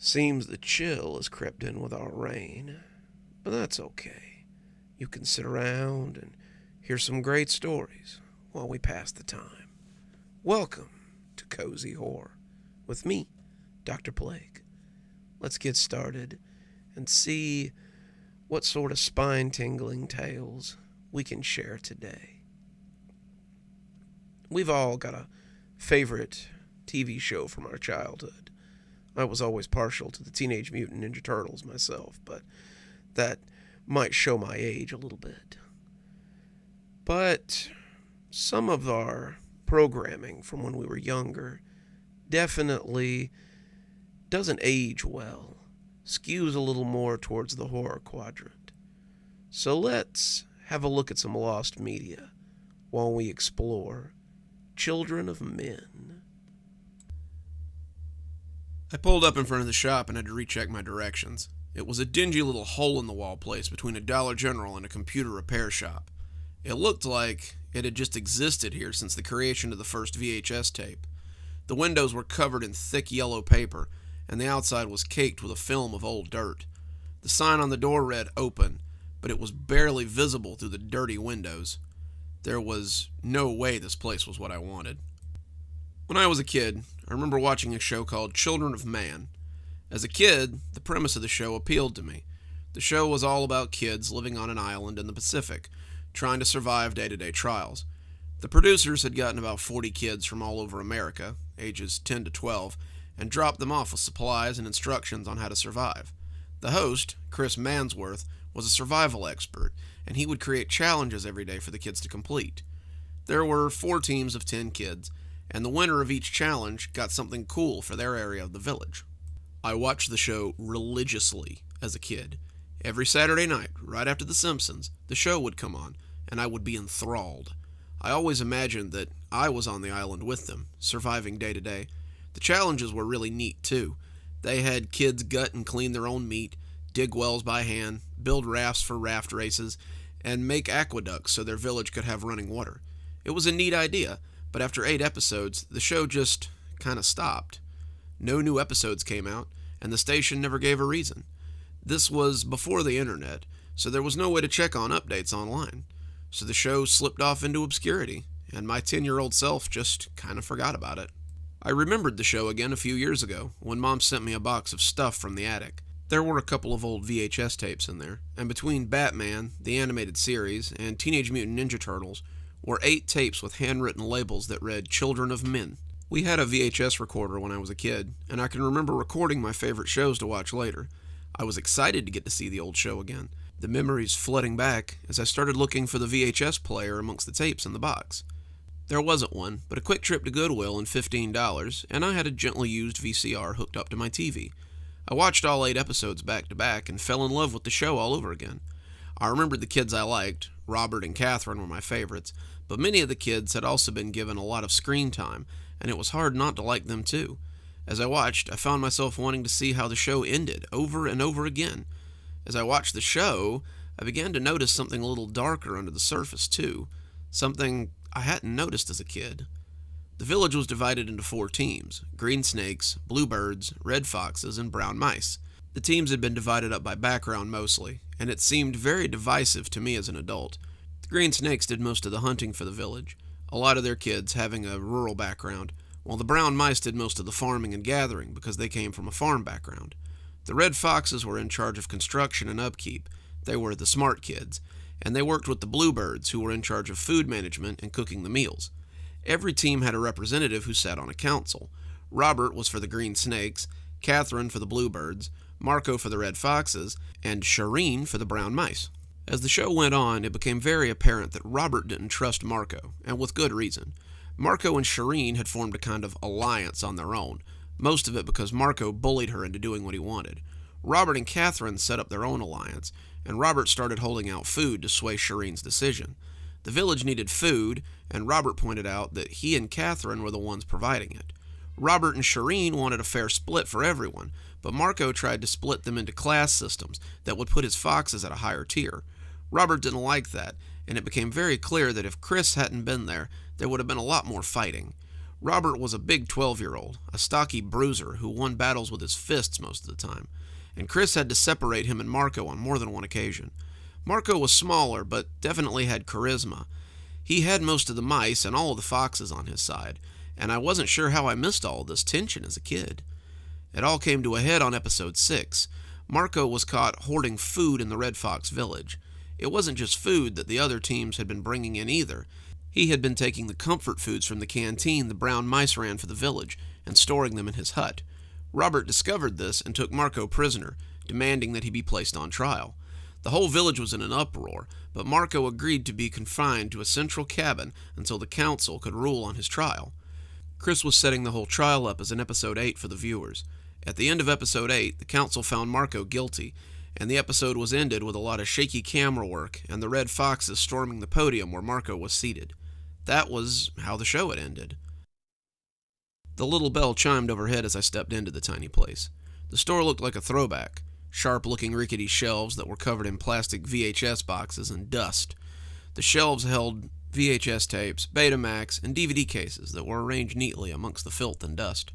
Seems the chill has crept in with our rain, but that's okay. You can sit around and hear some great stories while we pass the time. Welcome to Cozy Horror with me, Dr. Plague. Let's get started and see what sort of spine-tingling tales we can share today. We've all got a favorite TV show from our childhood. I was always partial to the Teenage Mutant Ninja Turtles myself, but that might show my age a little bit. But some of our programming from when we were younger definitely doesn't age well, skews a little more towards the horror quadrant. So let's have a look at some lost media while we explore Children of Men. I pulled up in front of the shop and had to recheck my directions. It was a dingy little hole-in-the-wall place between a Dollar General and a computer repair shop. It looked like it had just existed here since the creation of the first VHS tape. The windows were covered in thick yellow paper, and the outside was caked with a film of old dirt. The sign on the door read "Open," but it was barely visible through the dirty windows. There was no way this place was what I wanted. When I was a kid, I remember watching a show called Children of Man. As a kid, the premise of the show appealed to me. The show was all about kids living on an island in the Pacific, trying to survive day-to-day trials. The producers had gotten about 40 kids from all over America, ages 10 to 12, and dropped them off with supplies and instructions on how to survive. The host, Chris Mansworth, was a survival expert, and he would create challenges every day for the kids to complete. There were 4 teams of 10 kids, and the winner of each challenge got something cool for their area of the village. I watched the show religiously as a kid. Every Saturday night, right after The Simpsons, the show would come on, and I would be enthralled. I always imagined that I was on the island with them, surviving day to day. The challenges were really neat, too. They had kids gut and clean their own meat, dig wells by hand, build rafts for raft races, and make aqueducts so their village could have running water. It was a neat idea, but after 8 episodes, the show just kind of stopped. No new episodes came out, and the station never gave a reason. This was before the internet, so there was no way to check on updates online. So the show slipped off into obscurity, and my 10-year-old self just kind of forgot about it. I remembered the show again a few years ago, when Mom sent me a box of stuff from the attic. There were a couple of old VHS tapes in there, and between Batman, the animated series, and Teenage Mutant Ninja Turtles, were 8 tapes with handwritten labels that read Children of Men. We had a VHS recorder when I was a kid, and I can remember recording my favorite shows to watch later. I was excited to get to see the old show again, the memories flooding back as I started looking for the VHS player amongst the tapes in the box. There wasn't one, but a quick trip to Goodwill and $15, and I had a gently used VCR hooked up to my TV. I watched all 8 episodes back to back and fell in love with the show all over again. I remembered the kids I liked. Robert and Catherine were my favorites, but many of the kids had also been given a lot of screen time, and it was hard not to like them too. As I watched, I found myself wanting to see how the show ended over and over again. As I watched the show, I began to notice something a little darker under the surface too, something I hadn't noticed as a kid. The village was divided into 4 teams: green snakes, blue birds, red foxes, and brown mice. The teams had been divided up by background mostly, and it seemed very divisive to me as an adult. The green snakes did most of the hunting for the village, a lot of their kids having a rural background, while the brown mice did most of the farming and gathering because they came from a farm background. The red foxes were in charge of construction and upkeep. They were the smart kids, and they worked with the bluebirds who were in charge of food management and cooking the meals. Every team had a representative who sat on a council. Robert was for the green snakes, Catherine for the bluebirds, Marco for the red foxes, and Shireen for the brown mice. As the show went on, it became very apparent that Robert didn't trust Marco, and with good reason. Marco and Shireen had formed a kind of alliance on their own, most of it because Marco bullied her into doing what he wanted. Robert and Catherine set up their own alliance, and Robert started holding out food to sway Shireen's decision. The village needed food, and Robert pointed out that he and Catherine were the ones providing it. Robert and Shireen wanted a fair split for everyone, but Marco tried to split them into class systems that would put his foxes at a higher tier. Robert didn't like that, and it became very clear that if Chris hadn't been there, there would have been a lot more fighting. Robert was a big 12-year-old, a stocky bruiser who won battles with his fists most of the time, and Chris had to separate him and Marco on more than one occasion. Marco was smaller, but definitely had charisma. He had most of the mice and all of the foxes on his side, and I wasn't sure how I missed all of this tension as a kid. It all came to a head on episode 6. Marco was caught hoarding food in the Red Fox village. It wasn't just food that the other teams had been bringing in either. He had been taking the comfort foods from the canteen the brown mice ran for the village and storing them in his hut. Robert discovered this and took Marco prisoner, demanding that he be placed on trial. The whole village was in an uproar, but Marco agreed to be confined to a central cabin until the council could rule on his trial. Chris was setting the whole trial up as an episode 8 for the viewers. At the end of episode 8, the council found Marco guilty, and the episode was ended with a lot of shaky camera work and the Red Foxes storming the podium where Marco was seated. That was how the show had ended. The little bell chimed overhead as I stepped into the tiny place. The store looked like a throwback. Sharp-looking rickety shelves that were covered in plastic VHS boxes and dust. The shelves held VHS tapes, Betamax, and DVD cases that were arranged neatly amongst the filth and dust.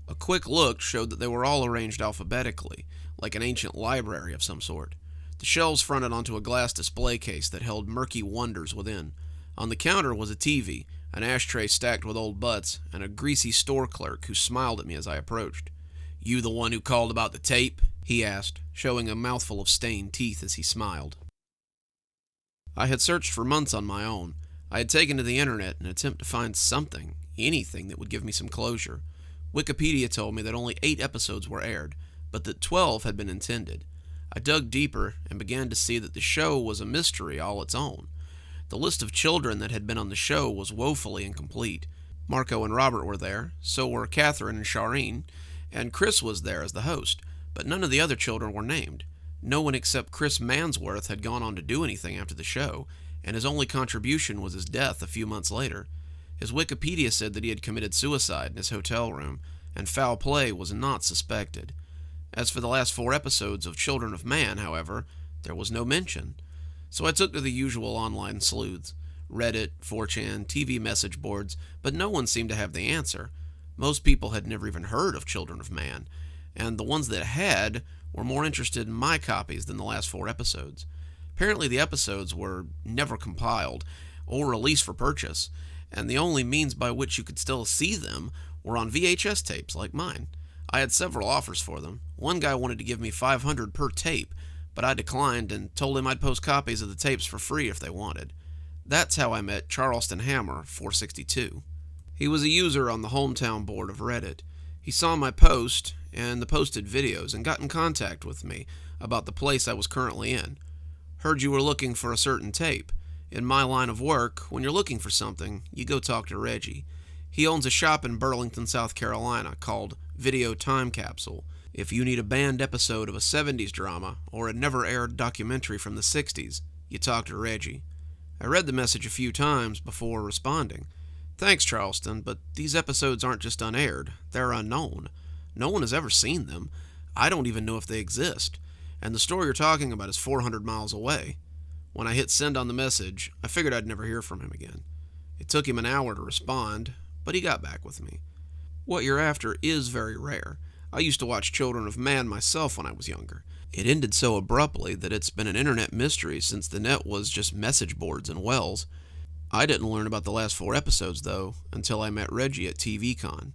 A quick look showed that they were all arranged alphabetically, like an ancient library of some sort. The shelves fronted onto a glass display case that held murky wonders within. On the counter was a TV, an ashtray stacked with old butts, and a greasy store clerk who smiled at me as I approached. "You the one who called about the tape?" he asked, showing a mouthful of stained teeth as he smiled. I had searched for months on my own. I had taken to the internet in an attempt to find something, anything that would give me some closure. Wikipedia told me that only 8 episodes were aired, but that 12 had been intended. I dug deeper and began to see that the show was a mystery all its own. The list of children that had been on the show was woefully incomplete. Marco and Robert were there, so were Catherine and Shannon, and Chris was there as the host, but none of the other children were named. No one except Chris Mansworth had gone on to do anything after the show, and his only contribution was his death a few months later. His Wikipedia said that he had committed suicide in his hotel room, and foul play was not suspected. As for the last 4 episodes of Children of Man, however, there was no mention. So I took to the usual online sleuths, Reddit, 4chan, TV message boards, but no one seemed to have the answer. Most people had never even heard of Children of Man, and the ones that had were more interested in my copies than the last 4 episodes. Apparently the episodes were never compiled or released for purchase, and the only means by which you could still see them were on VHS tapes like mine. I had several offers for them. One guy wanted to give me $500 per tape, but I declined and told him I'd post copies of the tapes for free if they wanted. That's how I met Charleston Hammer 462. He was a user on the hometown board of Reddit. He saw my post and the posted videos and got in contact with me about the place I was currently in. Heard you were looking for a certain tape. In my line of work, when you're looking for something, you go talk to Reggie. He owns a shop in Burlington, South Carolina called Video Time Capsule. If you need a banned episode of a 70s drama or a never-aired documentary from the 60s, you talk to Reggie. I read the message a few times before responding. Thanks, Charleston, but these episodes aren't just unaired. They're unknown. No one has ever seen them. I don't even know if they exist. And the store you're talking about is 400 miles away. When I hit send on the message, I figured I'd never hear from him again. It took him an hour to respond, but he got back with me. What you're after is very rare. I used to watch Children of Man myself when I was younger. It ended so abruptly that it's been an internet mystery since the net was just message boards and wells. I didn't learn about the last 4 episodes, though, until I met Reggie at TVCon.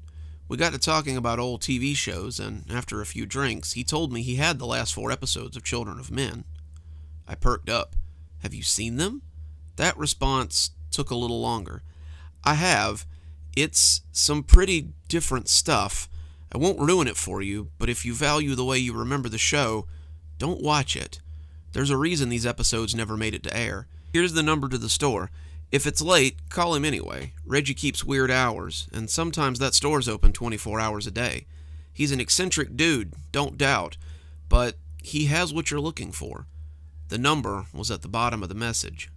We got to talking about old TV shows, and after a few drinks, he told me he had the last 4 episodes of Children of Men. I perked up. Have you seen them? That response took a little longer. I have. It's some pretty different stuff. I won't ruin it for you, but if you value the way you remember the show, don't watch it. There's a reason these episodes never made it to air. Here's the number to the store. If it's late, call him anyway. Reggie keeps weird hours, and sometimes that store's open 24 hours a day. He's an eccentric dude, don't doubt, but he has what you're looking for. The number was at the bottom of the message.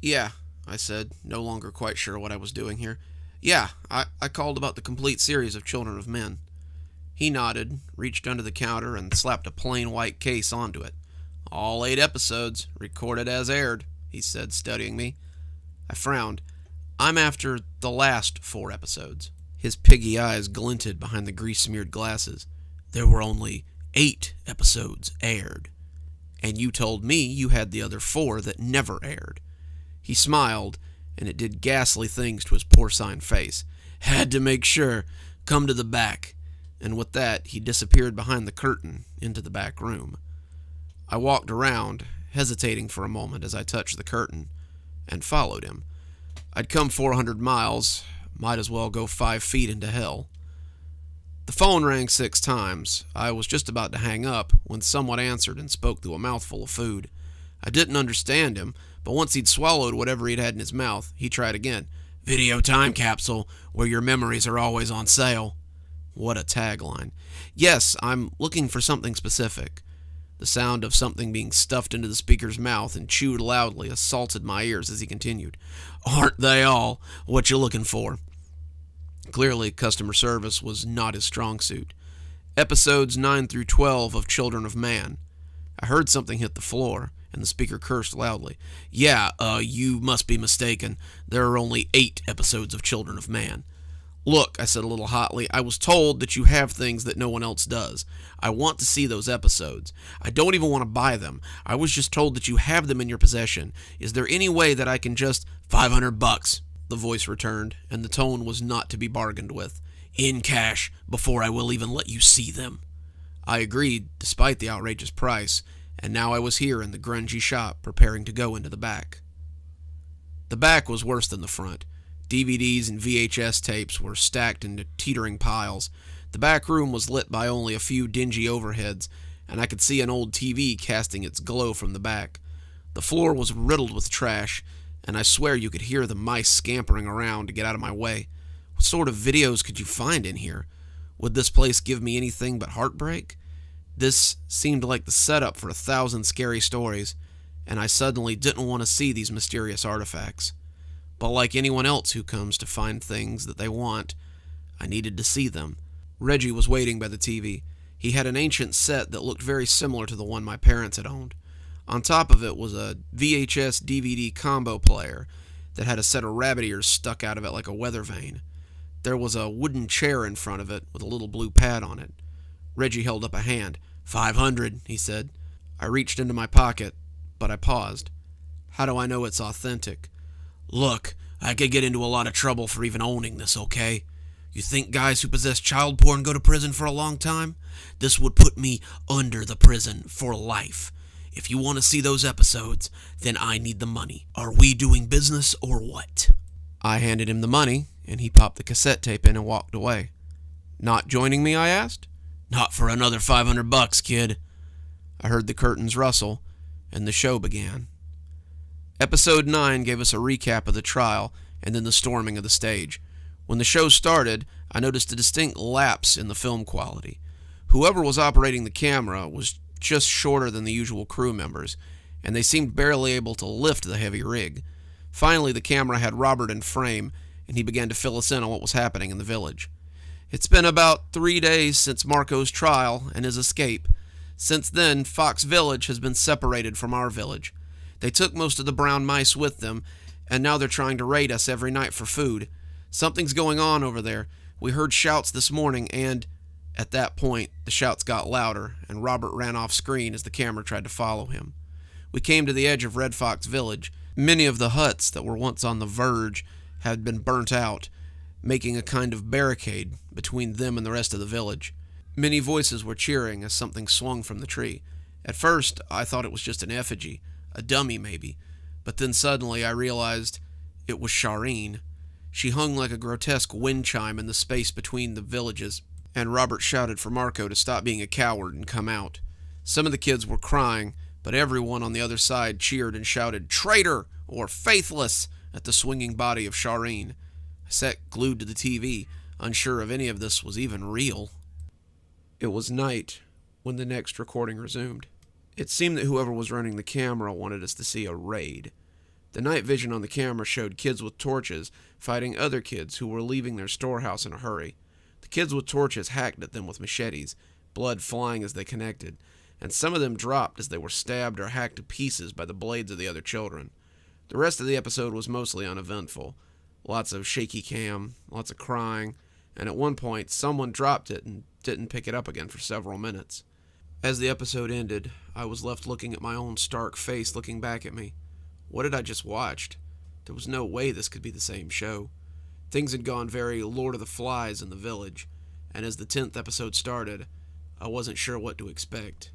Yeah, I said, no longer quite sure what I was doing here. Yeah, I called about the complete series of Children of Men. He nodded, reached under the counter, and slapped a plain white case onto it. All 8 episodes, recorded as aired, he said, studying me. I frowned. I'm after the last 4 episodes. His piggy eyes glinted behind the grease-smeared glasses. There were only 8 episodes aired. And you told me you had the other 4 that never aired. He smiled, and it did ghastly things to his porcine face. Had to make sure. Come to the back. And with that, he disappeared behind the curtain into the back room. I walked around, hesitating for a moment as I touched the curtain, and followed him. I'd come 400 miles, might as well go 5 feet into hell. The phone rang 6 times. I was just about to hang up when someone answered and spoke through a mouthful of food. I didn't understand him, but once he'd swallowed whatever he'd had in his mouth, he tried again. Video time capsule, where your memories are always on sale. What a tagline. Yes, I'm looking for something specific. The sound of something being stuffed into the speaker's mouth and chewed loudly assaulted my ears as he continued. Aren't they all? What you looking for? Clearly, customer service was not his strong suit. Episodes 9 through 12 of Children of Man. I heard something hit the floor, and the speaker cursed loudly. Yeah, you must be mistaken. There are only 8 episodes of Children of Man. Look, I said a little hotly, I was told that you have things that no one else does. I want to see those episodes. I don't even want to buy them. I was just told that you have them in your possession. Is there any way that I can just... $500, the voice returned, and the tone was not to be bargained with. In cash, before I will even let you see them. I agreed, despite the outrageous price, and now I was here in the grungy shop, preparing to go into the back. The back was worse than the front. DVDs and VHS tapes were stacked into teetering piles. The back room was lit by only a few dingy overheads, and I could see an old TV casting its glow from the back. The floor was riddled with trash, and I swear you could hear the mice scampering around to get out of my way. What sort of videos could you find in here? Would this place give me anything but heartbreak? This seemed like the setup for 1,000 scary stories, and I suddenly didn't want to see these mysterious artifacts. But like anyone else who comes to find things that they want, I needed to see them. Reggie was waiting by the TV. He had an ancient set that looked very similar to the one my parents had owned. On top of it was a VHS DVD combo player that had a set of rabbit ears stuck out of it like a weather vane. There was a wooden chair in front of it with a little blue pad on it. Reggie held up a hand. $500, he said. I reached into my pocket, but I paused. How do I know it's authentic? Look, I could get into a lot of trouble for even owning this, okay? You think guys who possess child porn go to prison for a long time? This would put me under the prison for life. If you want to see those episodes, then I need the money. Are we doing business or what? I handed him the money, and he popped the cassette tape in and walked away. Not joining me, I asked. Not for another $500, kid. I heard the curtains rustle, and the show began. Episode 9 gave us a recap of the trial, and then the storming of the stage. When the show started, I noticed a distinct lapse in the film quality. Whoever was operating the camera was just shorter than the usual crew members, and they seemed barely able to lift the heavy rig. Finally, the camera had Robert in frame, and he began to fill us in on what was happening in the village. It's been about 3 days since Marco's trial and his escape. Since then, Fox Village has been separated from our village. They took most of the brown mice with them, and now they're trying to raid us every night for food. Something's going on over there. We heard shouts this morning, and... At that point, the shouts got louder, and Robert ran off screen as the camera tried to follow him. We came to the edge of Red Fox Village. Many of the huts that were once on the verge had been burnt out, making a kind of barricade between them and the rest of the village. Many voices were cheering as something swung from the tree. At first, I thought it was just an effigy, a dummy maybe, but then suddenly I realized it was Shireen. She hung like a grotesque wind chime in the space between the villages, and Robert shouted for Marco to stop being a coward and come out. Some of the kids were crying, but everyone on the other side cheered and shouted, "Traitor!" or "Faithless!" at the swinging body of Shireen. I sat glued to the TV, unsure if any of this was even real. It was night when the next recording resumed. It seemed that whoever was running the camera wanted us to see a raid. The night vision on the camera showed kids with torches fighting other kids who were leaving their storehouse in a hurry. The kids with torches hacked at them with machetes, blood flying as they connected, and some of them dropped as they were stabbed or hacked to pieces by the blades of the other children. The rest of the episode was mostly uneventful. Lots of shaky cam, lots of crying, and at one point someone dropped it and didn't pick it up again for several minutes. As the episode ended, I was left looking at my own stark face looking back at me. What had I just watched? There was no way this could be the same show. Things had gone very Lord of the Flies in the village, and as the 10th episode started, I wasn't sure what to expect.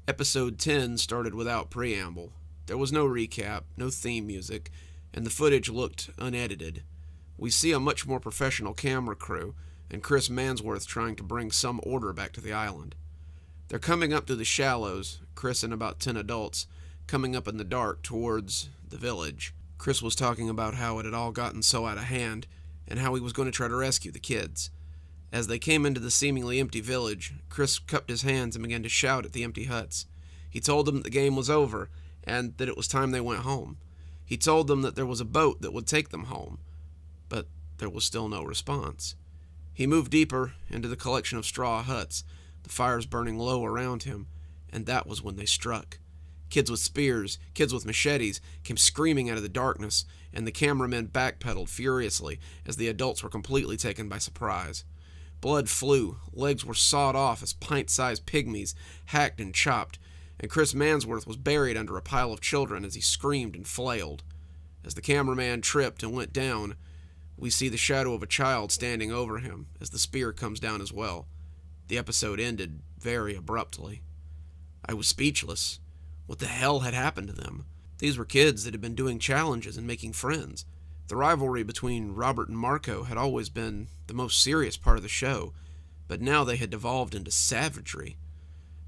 Episode 10 started without preamble. There was no recap, no theme music, and the footage looked unedited. We see a much more professional camera crew, and Chris Mansworth trying to bring some order back to the island. They're coming up through the shallows, Chris and about 10 adults, coming up in the dark towards the village. Chris was talking about how it had all gotten so out of hand, and how he was going to try to rescue the kids. As they came into the seemingly empty village, Chris cupped his hands and began to shout at the empty huts. He told them that the game was over, and that it was time they went home. He told them that there was a boat that would take them home, but there was still no response. He moved deeper into the collection of straw huts, the fires burning low around him, and that was when they struck. Kids with spears, kids with machetes, came screaming out of the darkness, and the cameramen backpedaled furiously as the adults were completely taken by surprise. Blood flew, legs were sawed off as pint-sized pygmies, hacked and chopped, and Chris Mansworth was buried under a pile of children as he screamed and flailed. As the cameraman tripped and went down, we see the shadow of a child standing over him as the spear comes down as well. The episode ended very abruptly. I was speechless. What the hell had happened to them? These were kids that had been doing challenges and making friends. The rivalry between Robert and Marco had always been the most serious part of the show, but now they had devolved into savagery.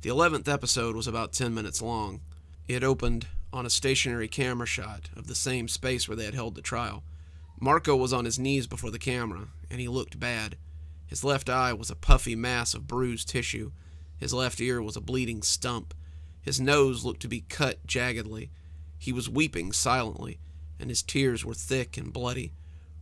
The 11th episode was about 10 minutes long. It opened on a stationary camera shot of the same space where they had held the trial. Marco was on his knees before the camera, and he looked bad. His left eye was a puffy mass of bruised tissue. His left ear was a bleeding stump. His nose looked to be cut jaggedly. He was weeping silently, and his tears were thick and bloody.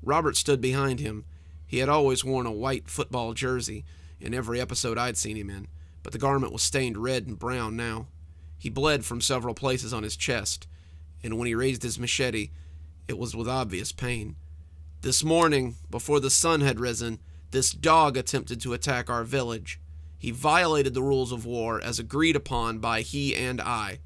Robert stood behind him. He had always worn a white football jersey in every episode I'd seen him in, but the garment was stained red and brown now. He bled from several places on his chest, and when he raised his machete, it was with obvious pain. This morning, before the sun had risen, this dog attempted to attack our village. He violated the rules of war as agreed upon by he and I.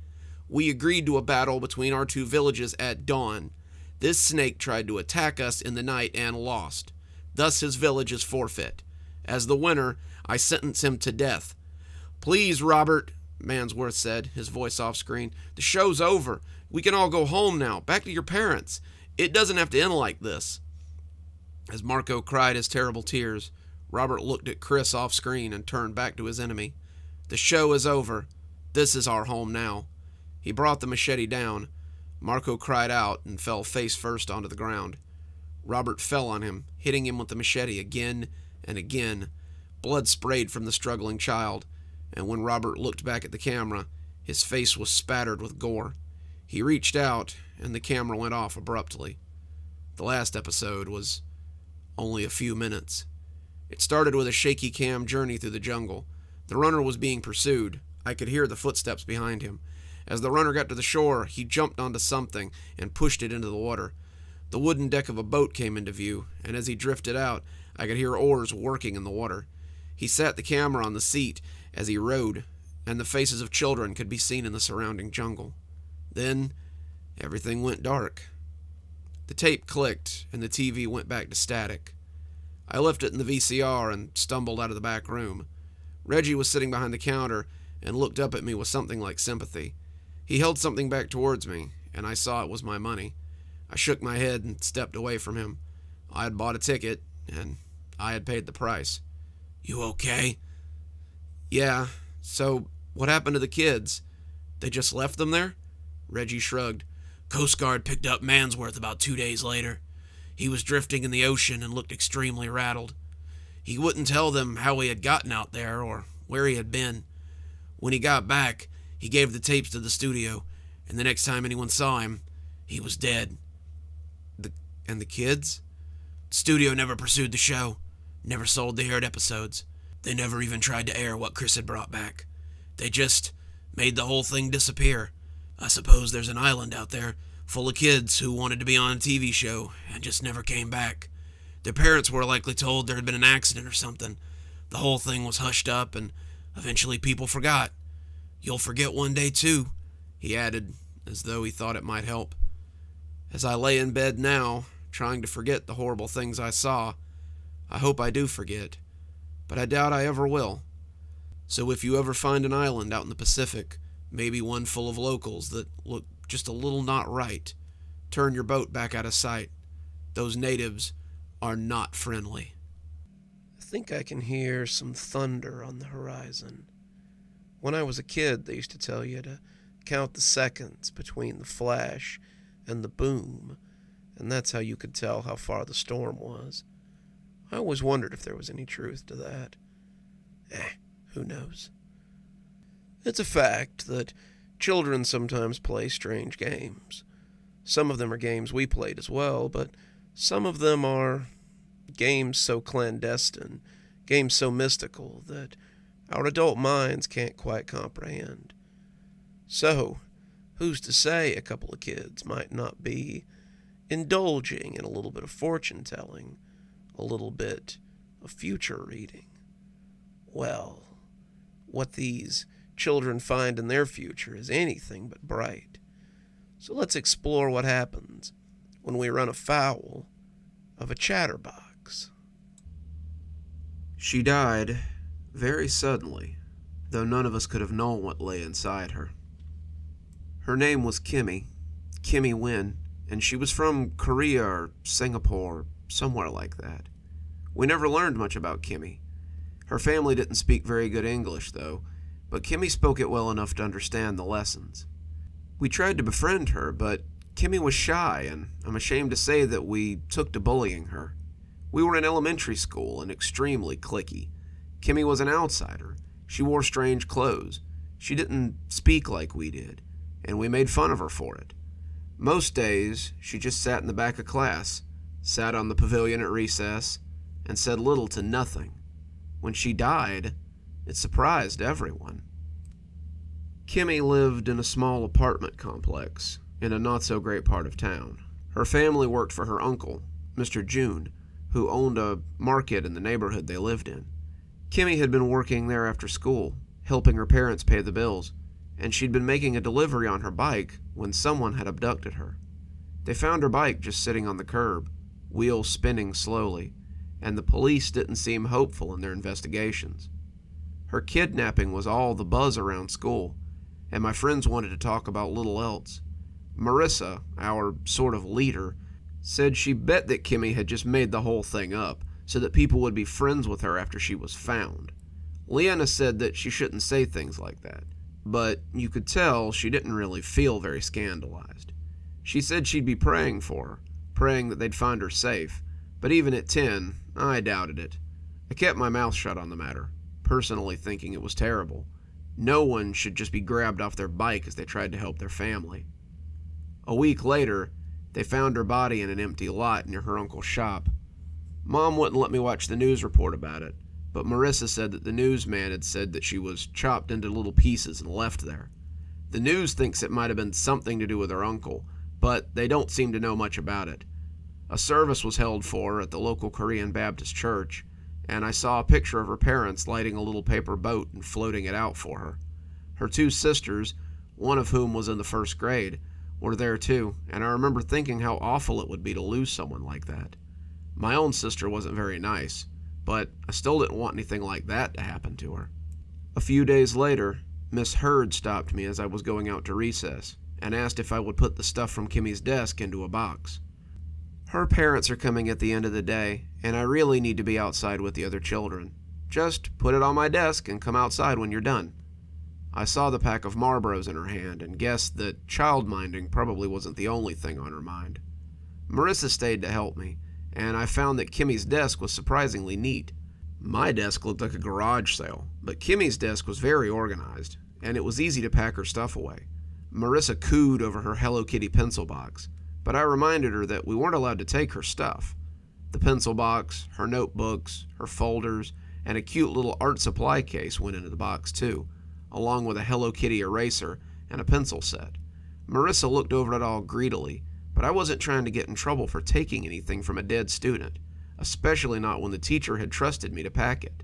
We agreed to a battle between our two villages at dawn. This snake tried to attack us in the night and lost. Thus his village is forfeit. As the winner, I sentence him to death. Please, Robert, Mansworth said, his voice off screen. The show's over. We can all go home now, back to your parents. It doesn't have to end like this. As Marco cried his terrible tears, Robert looked at Chris off screen and turned back to his enemy. The show is over. This is our home now. He brought the machete down. Marco cried out and fell face first onto the ground. Robert fell on him, hitting him with the machete again and again. Blood sprayed from the struggling child, and when Robert looked back at the camera, his face was spattered with gore. He reached out, and the camera went off abruptly. The last episode was only a few minutes. It started with a shaky cam journey through the jungle. The runner was being pursued. I could hear the footsteps behind him. As the runner got to the shore, he jumped onto something and pushed it into the water. The wooden deck of a boat came into view, and as he drifted out, I could hear oars working in the water. He sat the camera on the seat as he rowed, and the faces of children could be seen in the surrounding jungle. Then, everything went dark. The tape clicked, and the TV went back to static. I left it in the VCR and stumbled out of the back room. Reggie was sitting behind the counter and looked up at me with something like sympathy. He held something back towards me, and I saw it was my money. I shook my head and stepped away from him. I had bought a ticket, and I had paid the price. "You okay?" "Yeah. So, what happened to the kids? They just left them there?" Reggie shrugged. "Coast Guard picked up Mansworth about 2 days later. He was drifting in the ocean and looked extremely rattled. He wouldn't tell them how he had gotten out there or where he had been. When he got back, he gave the tapes to the studio, and the next time anyone saw him, he was dead." And the kids? Studio never pursued the show, never sold the aired episodes. They never even tried to air what Chris had brought back. They just made the whole thing disappear. I suppose there's an island out there full of kids who wanted to be on a TV show and just never came back. Their parents were likely told there had been an accident or something. The whole thing was hushed up, and eventually people forgot. You'll forget one day, too, he added, as though he thought it might help. As I lay in bed now, trying to forget the horrible things I saw, I hope I do forget, but I doubt I ever will. So if you ever find an island out in the Pacific, maybe one full of locals that look just a little not right, turn your boat back out of sight. Those natives are not friendly. I think I can hear some thunder on the horizon. When I was a kid, they used to tell you to count the seconds between the flash and the boom, and that's how you could tell how far the storm was. I always wondered if there was any truth to that. Who knows? It's a fact that children sometimes play strange games. Some of them are games we played as well, but some of them are games so clandestine, games so mystical that our adult minds can't quite comprehend. So, who's to say a couple of kids might not be indulging in a little bit of fortune-telling, a little bit of future reading? Well, what these children find in their future is anything but bright. So let's explore what happens when we run afoul of a chatterbox. She died very suddenly, though none of us could have known what lay inside her. Her name was Kimmy Wynn, and she was from Korea or Singapore, somewhere like that. We never learned much about Kimmy. Her family didn't speak very good English, though, but Kimmy spoke it well enough to understand the lessons. We tried to befriend her, but Kimmy was shy, and I'm ashamed to say that we took to bullying her. We were in elementary school and extremely cliquey. Kimmy was an outsider. She wore strange clothes. She didn't speak like we did, and we made fun of her for it. Most days, she just sat in the back of class, sat on the pavilion at recess, and said little to nothing. When she died, it surprised everyone. Kimmy lived in a small apartment complex in a not-so-great part of town. Her family worked for her uncle, Mr. June, who owned a market in the neighborhood they lived in. Kimmy had been working there after school, helping her parents pay the bills, and she'd been making a delivery on her bike when someone had abducted her. They found her bike just sitting on the curb, wheels spinning slowly, and the police didn't seem hopeful in their investigations. Her kidnapping was all the buzz around school, and my friends wanted to talk about little else. Marissa, our sort of leader, said she bet that Kimmy had just made the whole thing up so that people would be friends with her after she was found. Leanna said that she shouldn't say things like that, but you could tell she didn't really feel very scandalized. She said she'd be praying for her, praying that they'd find her safe, but even at 10, I doubted it. I kept my mouth shut on the matter, personally thinking it was terrible. No one should just be grabbed off their bike as they tried to help their family. A week later, they found her body in an empty lot near her uncle's shop. Mom wouldn't let me watch the news report about it, but Marissa said that the newsman had said that she was chopped into little pieces and left there. The news thinks it might have been something to do with her uncle, but they don't seem to know much about it. A service was held for her at the local Korean Baptist church, and I saw a picture of her parents lighting a little paper boat and floating it out for her. Her two sisters, one of whom was in the first grade, were there too, and I remember thinking how awful it would be to lose someone like that. My own sister wasn't very nice, but I still didn't want anything like that to happen to her. A few days later, Miss Hurd stopped me as I was going out to recess and asked if I would put the stuff from Kimmy's desk into a box. Her parents are coming at the end of the day, and I really need to be outside with the other children. Just put it on my desk and come outside when you're done. I saw the pack of Marlboros in her hand and guessed that child-minding probably wasn't the only thing on her mind. Marissa stayed to help me, and I found that Kimmy's desk was surprisingly neat. My desk looked like a garage sale, but Kimmy's desk was very organized, and it was easy to pack her stuff away. Marissa cooed over her Hello Kitty pencil box, but I reminded her that we weren't allowed to take her stuff. The pencil box, her notebooks, her folders, and a cute little art supply case went into the box too, along with a Hello Kitty eraser and a pencil set. Marissa looked over it all greedily, but I wasn't trying to get in trouble for taking anything from a dead student, especially not when the teacher had trusted me to pack it.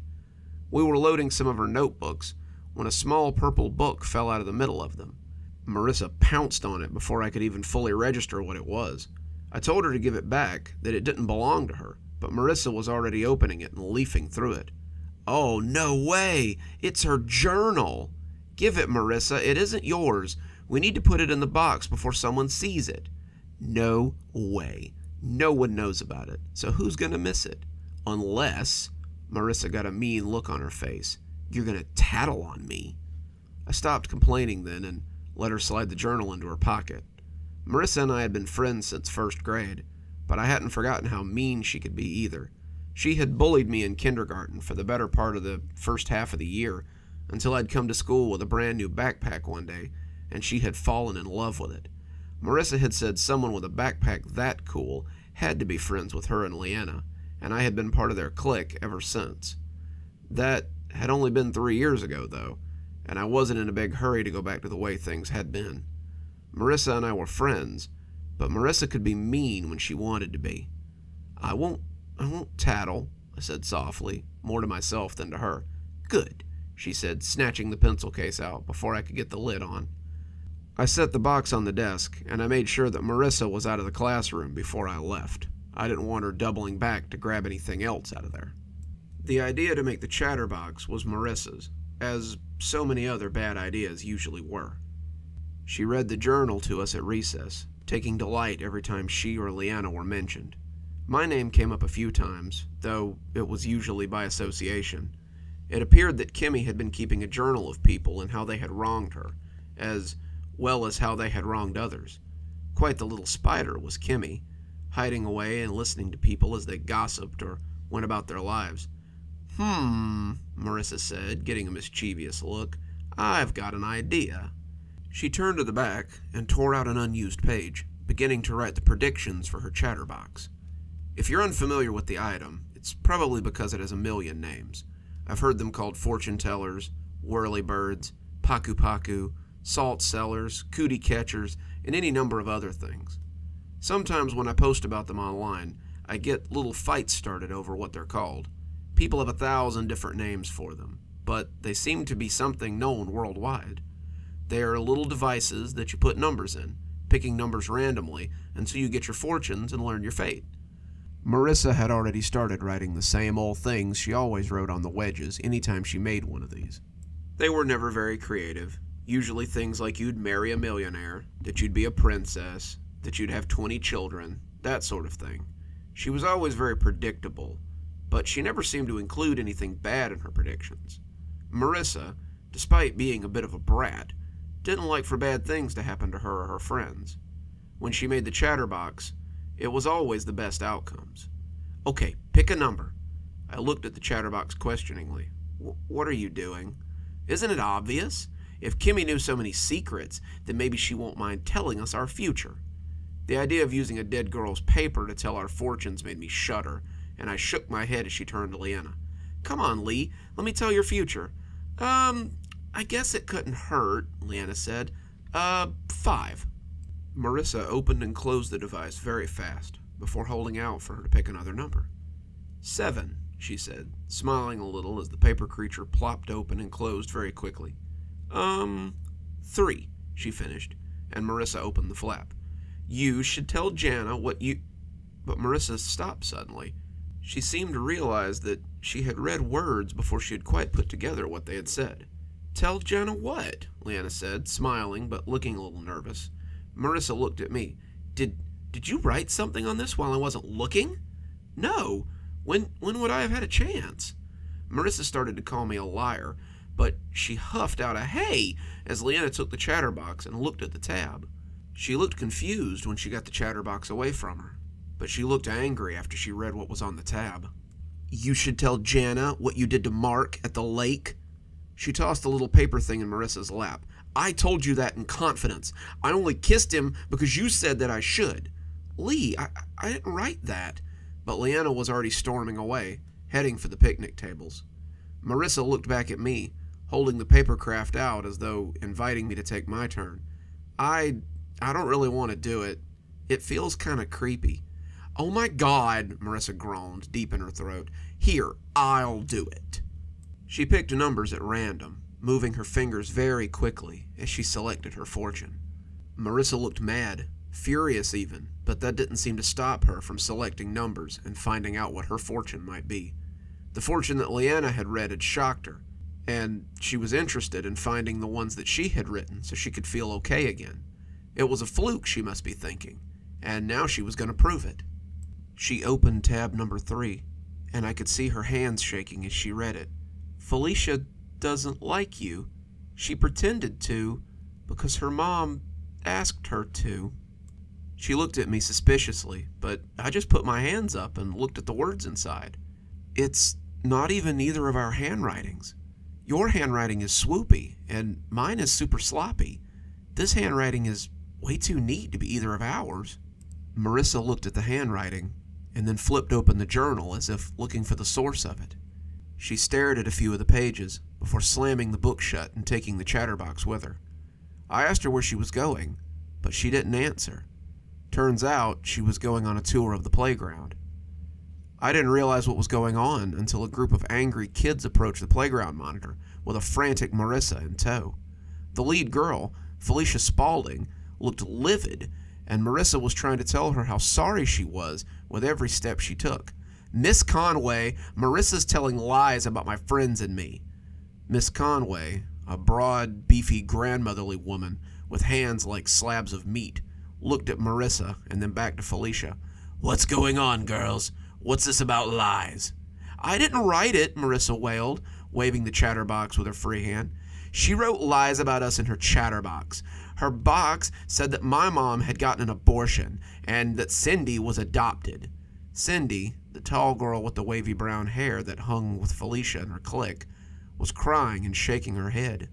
We were loading some of her notebooks when a small purple book fell out of the middle of them. Marissa pounced on it before I could even fully register what it was. I told her to give it back, that it didn't belong to her, but Marissa was already opening it and leafing through it. "Oh, no way! It's her journal! Give it, Marissa. It isn't yours. We need to put it in the box before someone sees it." "No way. No one knows about it, so who's gonna miss it? Unless..." Marissa got a mean look on her face. "You're gonna tattle on me." I stopped complaining then and let her slide the journal into her pocket. Marissa and I had been friends since first grade, but I hadn't forgotten how mean she could be either. She had bullied me in kindergarten for the better part of the first half of the year, until I'd come to school with a brand new backpack one day, and she had fallen in love with it. Marissa had said someone with a backpack that cool had to be friends with her and Leanna, and I had been part of their clique ever since. That had only been 3 years ago, though, and I wasn't in a big hurry to go back to the way things had been. Marissa and I were friends, but Marissa could be mean when she wanted to be. I won't tattle," I said softly, more to myself than to her. "Good," she said, snatching the pencil case out before I could get the lid on. I set the box on the desk, and I made sure that Marissa was out of the classroom before I left. I didn't want her doubling back to grab anything else out of there. The idea to make the Chatterbox was Marissa's, as so many other bad ideas usually were. She read the journal to us at recess, taking delight every time she or Leanna were mentioned. My name came up a few times, though it was usually by association. It appeared that Kimmy had been keeping a journal of people and how they had wronged her, as well as how they had wronged others. Quite the little spider was Kimmy, hiding away and listening to people as they gossiped or went about their lives. Marissa said, getting a mischievous look. "I've got an idea." She turned to the back and tore out an unused page, beginning to write the predictions for her Chatterbox. If you're unfamiliar with the item, it's probably because it has a million names. I've heard them called fortune tellers, whirlybirds, paku-paku, salt sellers, cootie catchers, and any number of other things. Sometimes when I post about them online, I get little fights started over what they're called. People have 1,000 different names for them, but they seem to be something known worldwide. They are little devices that you put numbers in, picking numbers randomly until you get your fortunes and learn your fate. Marissa had already started writing the same old things she always wrote on the wedges anytime she made one of these. They were never very creative, usually things like you'd marry a millionaire, that you'd be a princess, that you'd have 20 children, that sort of thing. She was always very predictable, but she never seemed to include anything bad in her predictions. Marissa, despite being a bit of a brat, didn't like for bad things to happen to her or her friends. When she made the Chatterbox, it was always the best outcomes. "Okay, pick a number." I looked at the Chatterbox questioningly. What are you doing? Isn't it obvious? If Kimmy knew so many secrets, then maybe she won't mind telling us our future." The idea of using a dead girl's paper to tell our fortunes made me shudder, and I shook my head as she turned to Leanna. "Come on, Lee, let me tell your future." I guess it couldn't hurt," Leanna said. 5. Marissa opened and closed the device very fast, before holding out for her to pick another number. 7, she said, smiling a little as the paper creature plopped open and closed very quickly. 3, she finished, and Marissa opened the flap. "You should tell Jana what you..." But Marissa stopped suddenly. She seemed to realize that she had read words before she had quite put together what they had said. "Tell Jana what?" Leanna said, smiling but looking a little nervous. Marissa looked at me. Did you write something on this while I wasn't looking?" "No. When would I have had a chance?" Marissa started to call me a liar, but she huffed out a "hey" as Leanna took the Chatterbox and looked at the tab. She looked confused when she got the Chatterbox away from her, but she looked angry after she read what was on the tab. "You should tell Jana what you did to Mark at the lake." She tossed the little paper thing in Marissa's lap. "I told you that in confidence. I only kissed him because you said that I should." "Lee, I didn't write that." But Leanna was already storming away, heading for the picnic tables. Marissa looked back at me, holding the paper craft out as though inviting me to take my turn. I I don't really want to do it. It feels kind of creepy. Oh my God, Marissa groaned, deep in her throat. Here, I'll do it. She picked numbers at random, moving her fingers very quickly as she selected her fortune. Marissa looked mad, furious even, but that didn't seem to stop her from selecting numbers and finding out what her fortune might be. The fortune that Leanna had read had shocked her, and she was interested in finding the ones that she had written so she could feel okay again. It was a fluke, she must be thinking, and now she was going to prove it. She opened tab number 3, and I could see her hands shaking as she read it. Felicia doesn't like you. She pretended to, because her mom asked her to. She looked at me suspiciously, but I just put my hands up and looked at the words inside. It's not even either of our handwritings. Your handwriting is swoopy, and mine is super sloppy. This handwriting is way too neat to be either of ours. Marissa looked at the handwriting, and then flipped open the journal as if looking for the source of it. She stared at a few of the pages, before slamming the book shut and taking the chatterbox with her. I asked her where she was going, but she didn't answer. Turns out she was going on a tour of the playground. I didn't realize what was going on until a group of angry kids approached the playground monitor with a frantic Marissa in tow. The lead girl, Felicia Spaulding, looked livid, and Marissa was trying to tell her how sorry she was with every step she took. Miss Conway, Marissa's telling lies about my friends and me. Miss Conway, a broad, beefy, grandmotherly woman with hands like slabs of meat, looked at Marissa and then back to Felicia. What's going on, girls? What's this about lies? I didn't write it, Marissa wailed, waving the chatterbox with her free hand. She wrote lies about us in her chatterbox. Her box said that my mom had gotten an abortion and that Cindy was adopted. Cindy, the tall girl with the wavy brown hair that hung with Felicia in her clique, was crying and shaking her head.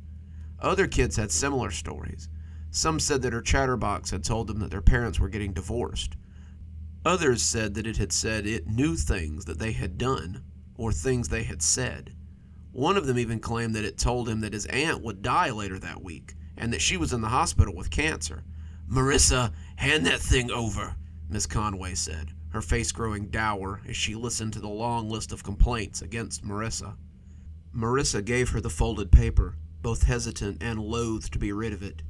Other kids had similar stories. Some said that her chatterbox had told them that their parents were getting divorced. Others said that it had said it knew things that they had done, or things they had said. One of them even claimed that it told him that his aunt would die later that week, and that she was in the hospital with cancer. Marissa, hand that thing over, Miss Conway said, her face growing dour as she listened to the long list of complaints against Marissa. Marissa gave her the folded paper, both hesitant and loath to be rid of it,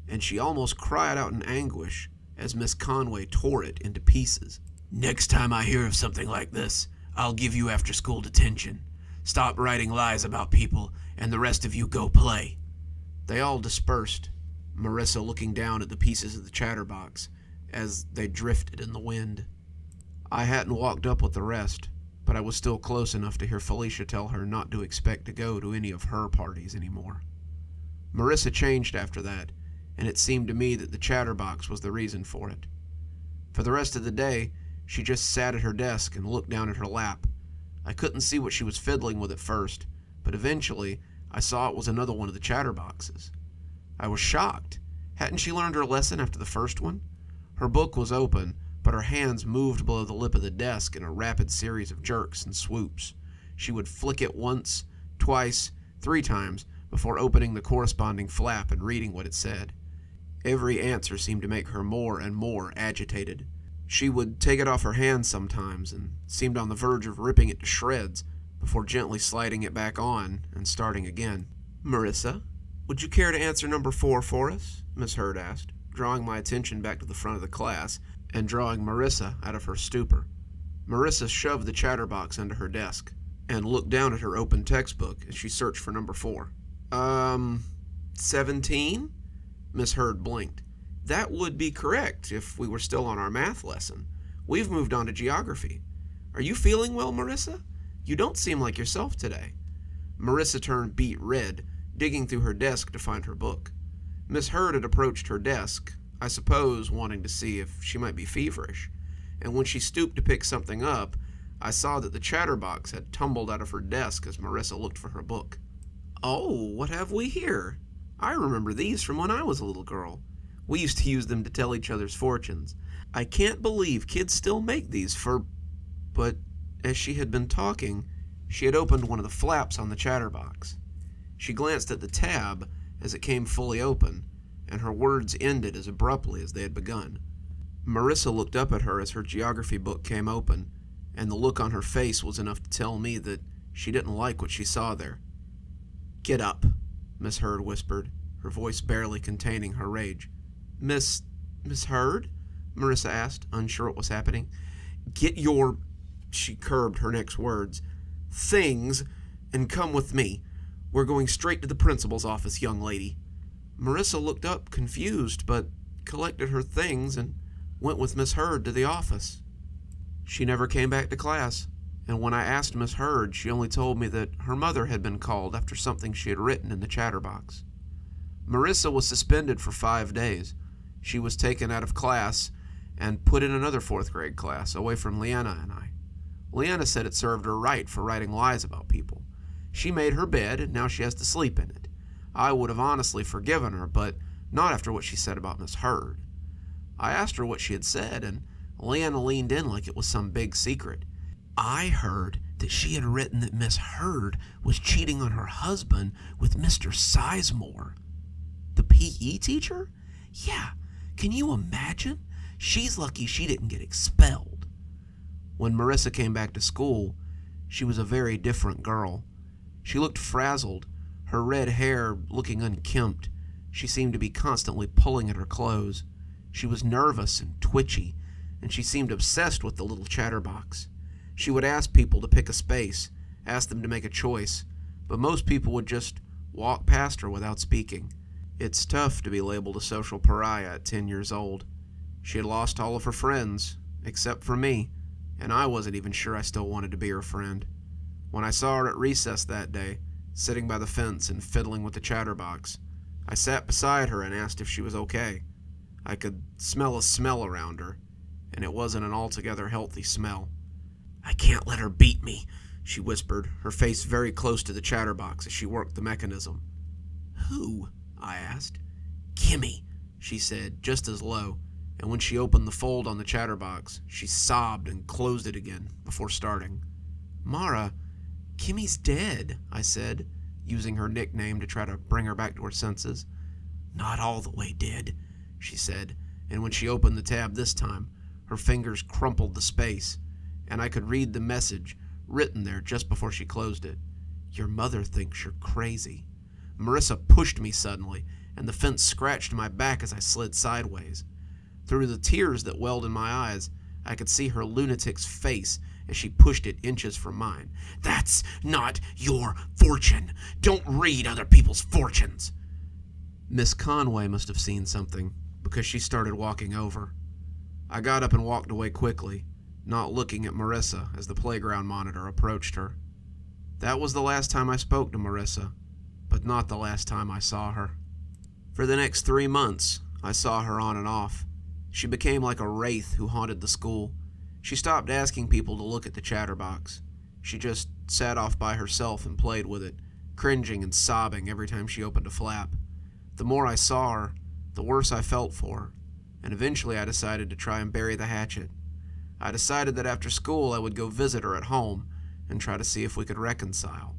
and she almost cried out in anguish as Miss Conway tore it into pieces. Next time I hear of something like this, I'll give you after-school detention. Stop writing lies about people, and the rest of you go play. They all dispersed, Marissa looking down at the pieces of the chatterbox as they drifted in the wind. I hadn't walked up with the rest, but I was still close enough to hear Felicia tell her not to expect to go to any of her parties anymore. Marissa changed after that, and it seemed to me that the chatterbox was the reason for it. For the rest of the day, she just sat at her desk and looked down at her lap. I couldn't see what she was fiddling with at first, but eventually I saw it was another one of the chatterboxes. I was shocked. Hadn't she learned her lesson after the first one? Her book was open, but her hands moved below the lip of the desk in a rapid series of jerks and swoops. She would flick it once, twice, 3 times before opening the corresponding flap and reading what it said. Every answer seemed to make her more and more agitated. She would take it off her hands sometimes and seemed on the verge of ripping it to shreds before gently sliding it back on and starting again. Marissa, would you care to answer number 4 for us? Miss Hurd asked, drawing my attention back to the front of the class and drawing Marissa out of her stupor. Marissa shoved the chatterbox under her desk and looked down at her open textbook as she searched for number 4. 17? Miss Hurd blinked. That would be correct if we were still on our math lesson. We've moved on to geography. Are you feeling well, Marissa? You don't seem like yourself today. Marissa turned beet red, digging through her desk to find her book. Miss Hurd had approached her desk, I suppose wanting to see if she might be feverish, and when she stooped to pick something up, I saw that the chatterbox had tumbled out of her desk as Marissa looked for her book. Oh, what have we here? I remember these from when I was a little girl. We used to use them to tell each other's fortunes. I can't believe kids still make these for... But as she had been talking, she had opened one of the flaps on the chatterbox. She glanced at the tab as it came fully open, and her words ended as abruptly as they had begun. Marissa looked up at her as her geography book came open, and the look on her face was enough to tell me that she didn't like what she saw there. "Get up," Miss Hurd whispered, her voice barely containing her rage. Miss Hurd?" Marissa asked, unsure what was happening. "Get your," she curbed her next words, "things and come with me. We're going straight to the principal's office, young lady." Marissa looked up, confused, but collected her things and went with Miss Hurd to the office. She never came back to class, and when I asked Miss Hurd, she only told me that her mother had been called after something she had written in the Chatterbox. Marissa was suspended for 5 days. She was taken out of class and put in another 4th grade class, away from Leanna and I. Leanna said it served her right for writing lies about people. She made her bed, and now she has to sleep in it. I would have honestly forgiven her, but not after what she said about Miss Hurd. I asked her what she had said, and Leanna leaned in like it was some big secret. "I heard that she had written that Miss Hurd was cheating on her husband with Mr. Sizemore." "The PE teacher?" "Yeah, can you imagine? She's lucky she didn't get expelled." When Marissa came back to school, she was a very different girl. She looked frazzled, her red hair looking unkempt. She seemed to be constantly pulling at her clothes. She was nervous and twitchy, and she seemed obsessed with the little chatterbox. She would ask people to pick a space, ask them to make a choice, but most people would just walk past her without speaking. It's tough to be labeled a social pariah at 10 years old. She had lost all of her friends, except for me, and I wasn't even sure I still wanted to be her friend. When I saw her at recess that day, sitting by the fence and fiddling with the chatterbox, I sat beside her and asked if she was okay. I could smell a smell around her, and it wasn't an altogether healthy smell. "I can't let her beat me," she whispered, her face very close to the chatterbox as she worked the mechanism. "Who?" I asked. "Kimmy," she said, just as low, and when she opened the fold on the chatterbox, she sobbed and closed it again before starting. "Mara, Kimmy's dead," I said, using her nickname to try to bring her back to her senses. "Not all the way dead," she said, and when she opened the tab this time, her fingers crumpled the space, and I could read the message written there just before she closed it. "Your mother thinks you're crazy." Marissa pushed me suddenly, and the fence scratched my back as I slid sideways. Through the tears that welled in my eyes, I could see her lunatic's face as she pushed it inches from mine. "That's not your fortune. Don't read other people's fortunes." Miss Conway must have seen something, because she started walking over. I got up and walked away quickly, not looking at Marissa as the playground monitor approached her. That was the last time I spoke to Marissa, but not the last time I saw her. For the next 3 months, I saw her on and off. She became like a wraith who haunted the school. She stopped asking people to look at the chatterbox. She just sat off by herself and played with it, cringing and sobbing every time she opened a flap. The more I saw her, the worse I felt for her, and eventually I decided to try and bury the hatchet. I decided that after school I would go visit her at home and try to see if we could reconcile.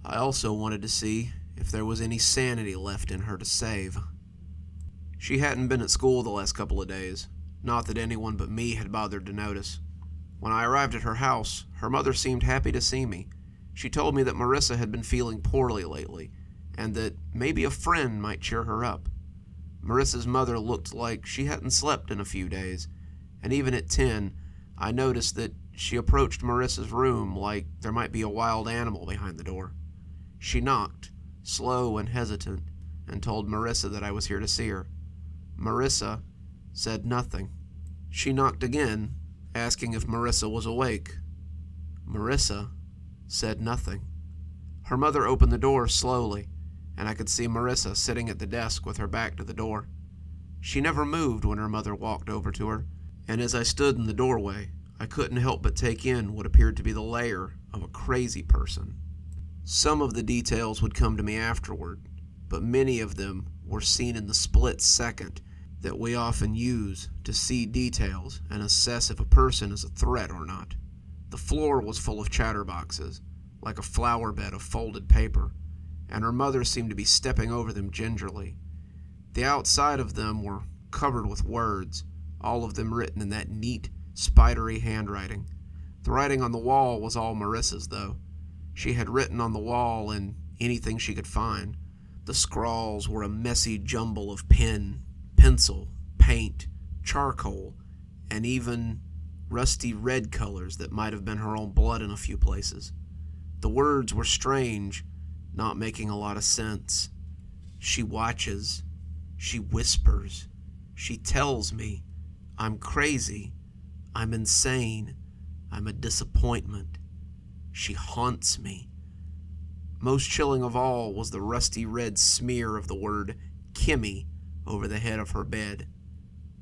I also wanted to see if there was any sanity left in her to save. She hadn't been at school the last couple of days, not that anyone but me had bothered to notice. When I arrived at her house, her mother seemed happy to see me. She told me that Marissa had been feeling poorly lately, and that maybe a friend might cheer her up. Marissa's mother looked like she hadn't slept in a few days, and even at 10, I noticed that she approached Marissa's room like there might be a wild animal behind the door. She knocked, slow and hesitant, and told Marissa that I was here to see her. Marissa said nothing. She knocked again, asking if Marissa was awake. Marissa said nothing. Her mother opened the door slowly, and I could see Marissa sitting at the desk with her back to the door. She never moved when her mother walked over to her, and as I stood in the doorway, I couldn't help but take in what appeared to be the lair of a crazy person. Some of the details would come to me afterward, but many of them were seen in the split second that we often use to see details and assess if a person is a threat or not. The floor was full of chatterboxes, like a flower bed of folded paper, and her mother seemed to be stepping over them gingerly. The outside of them were covered with words, all of them written in that neat, spidery handwriting. The writing on the wall was all Marissa's, though. She had written on the wall in anything she could find. The scrawls were a messy jumble of pen, pencil, paint, charcoal, and even rusty red colors that might have been her own blood in a few places. The words were strange, not making a lot of sense. She watches. She whispers. She tells me I'm crazy. I'm insane. I'm a disappointment. She haunts me. Most chilling of all was the rusty red smear of the word Kimmy over the head of her bed,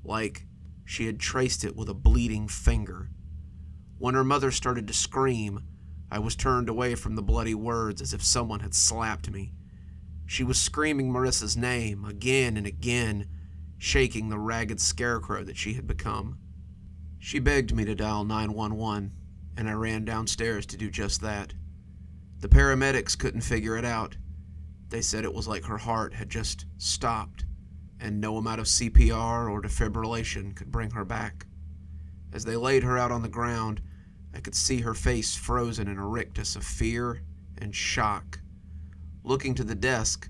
like she had traced it with a bleeding finger. When her mother started to scream, I was turned away from the bloody words as if someone had slapped me. She was screaming Marissa's name again and again, shaking the ragged scarecrow that she had become. She begged me to dial 911, and I ran downstairs to do just that. The paramedics couldn't figure it out. They said it was like her heart had just stopped, and no amount of CPR or defibrillation could bring her back. As they laid her out on the ground, I could see her face frozen in a rictus of fear and shock. Looking to the desk,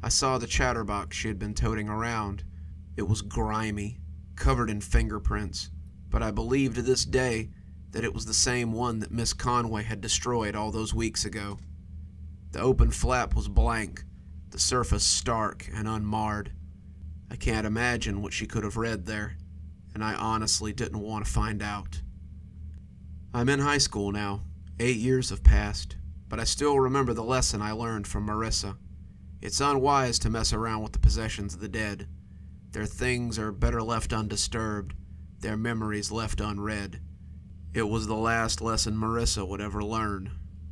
I saw the chatterbox she had been toting around. It was grimy, covered in fingerprints, but I believe to this day that it was the same one that Miss Conway had destroyed all those weeks ago. The open flap was blank, the surface stark and unmarred. I can't imagine what she could have read there, and I honestly didn't want to find out. I'm in high school now. 8 years have passed, but I still remember the lesson I learned from Marissa. It's unwise to mess around with the possessions of the dead. Their things are better left undisturbed, their memories left unread. It was the last lesson Marissa would ever learn,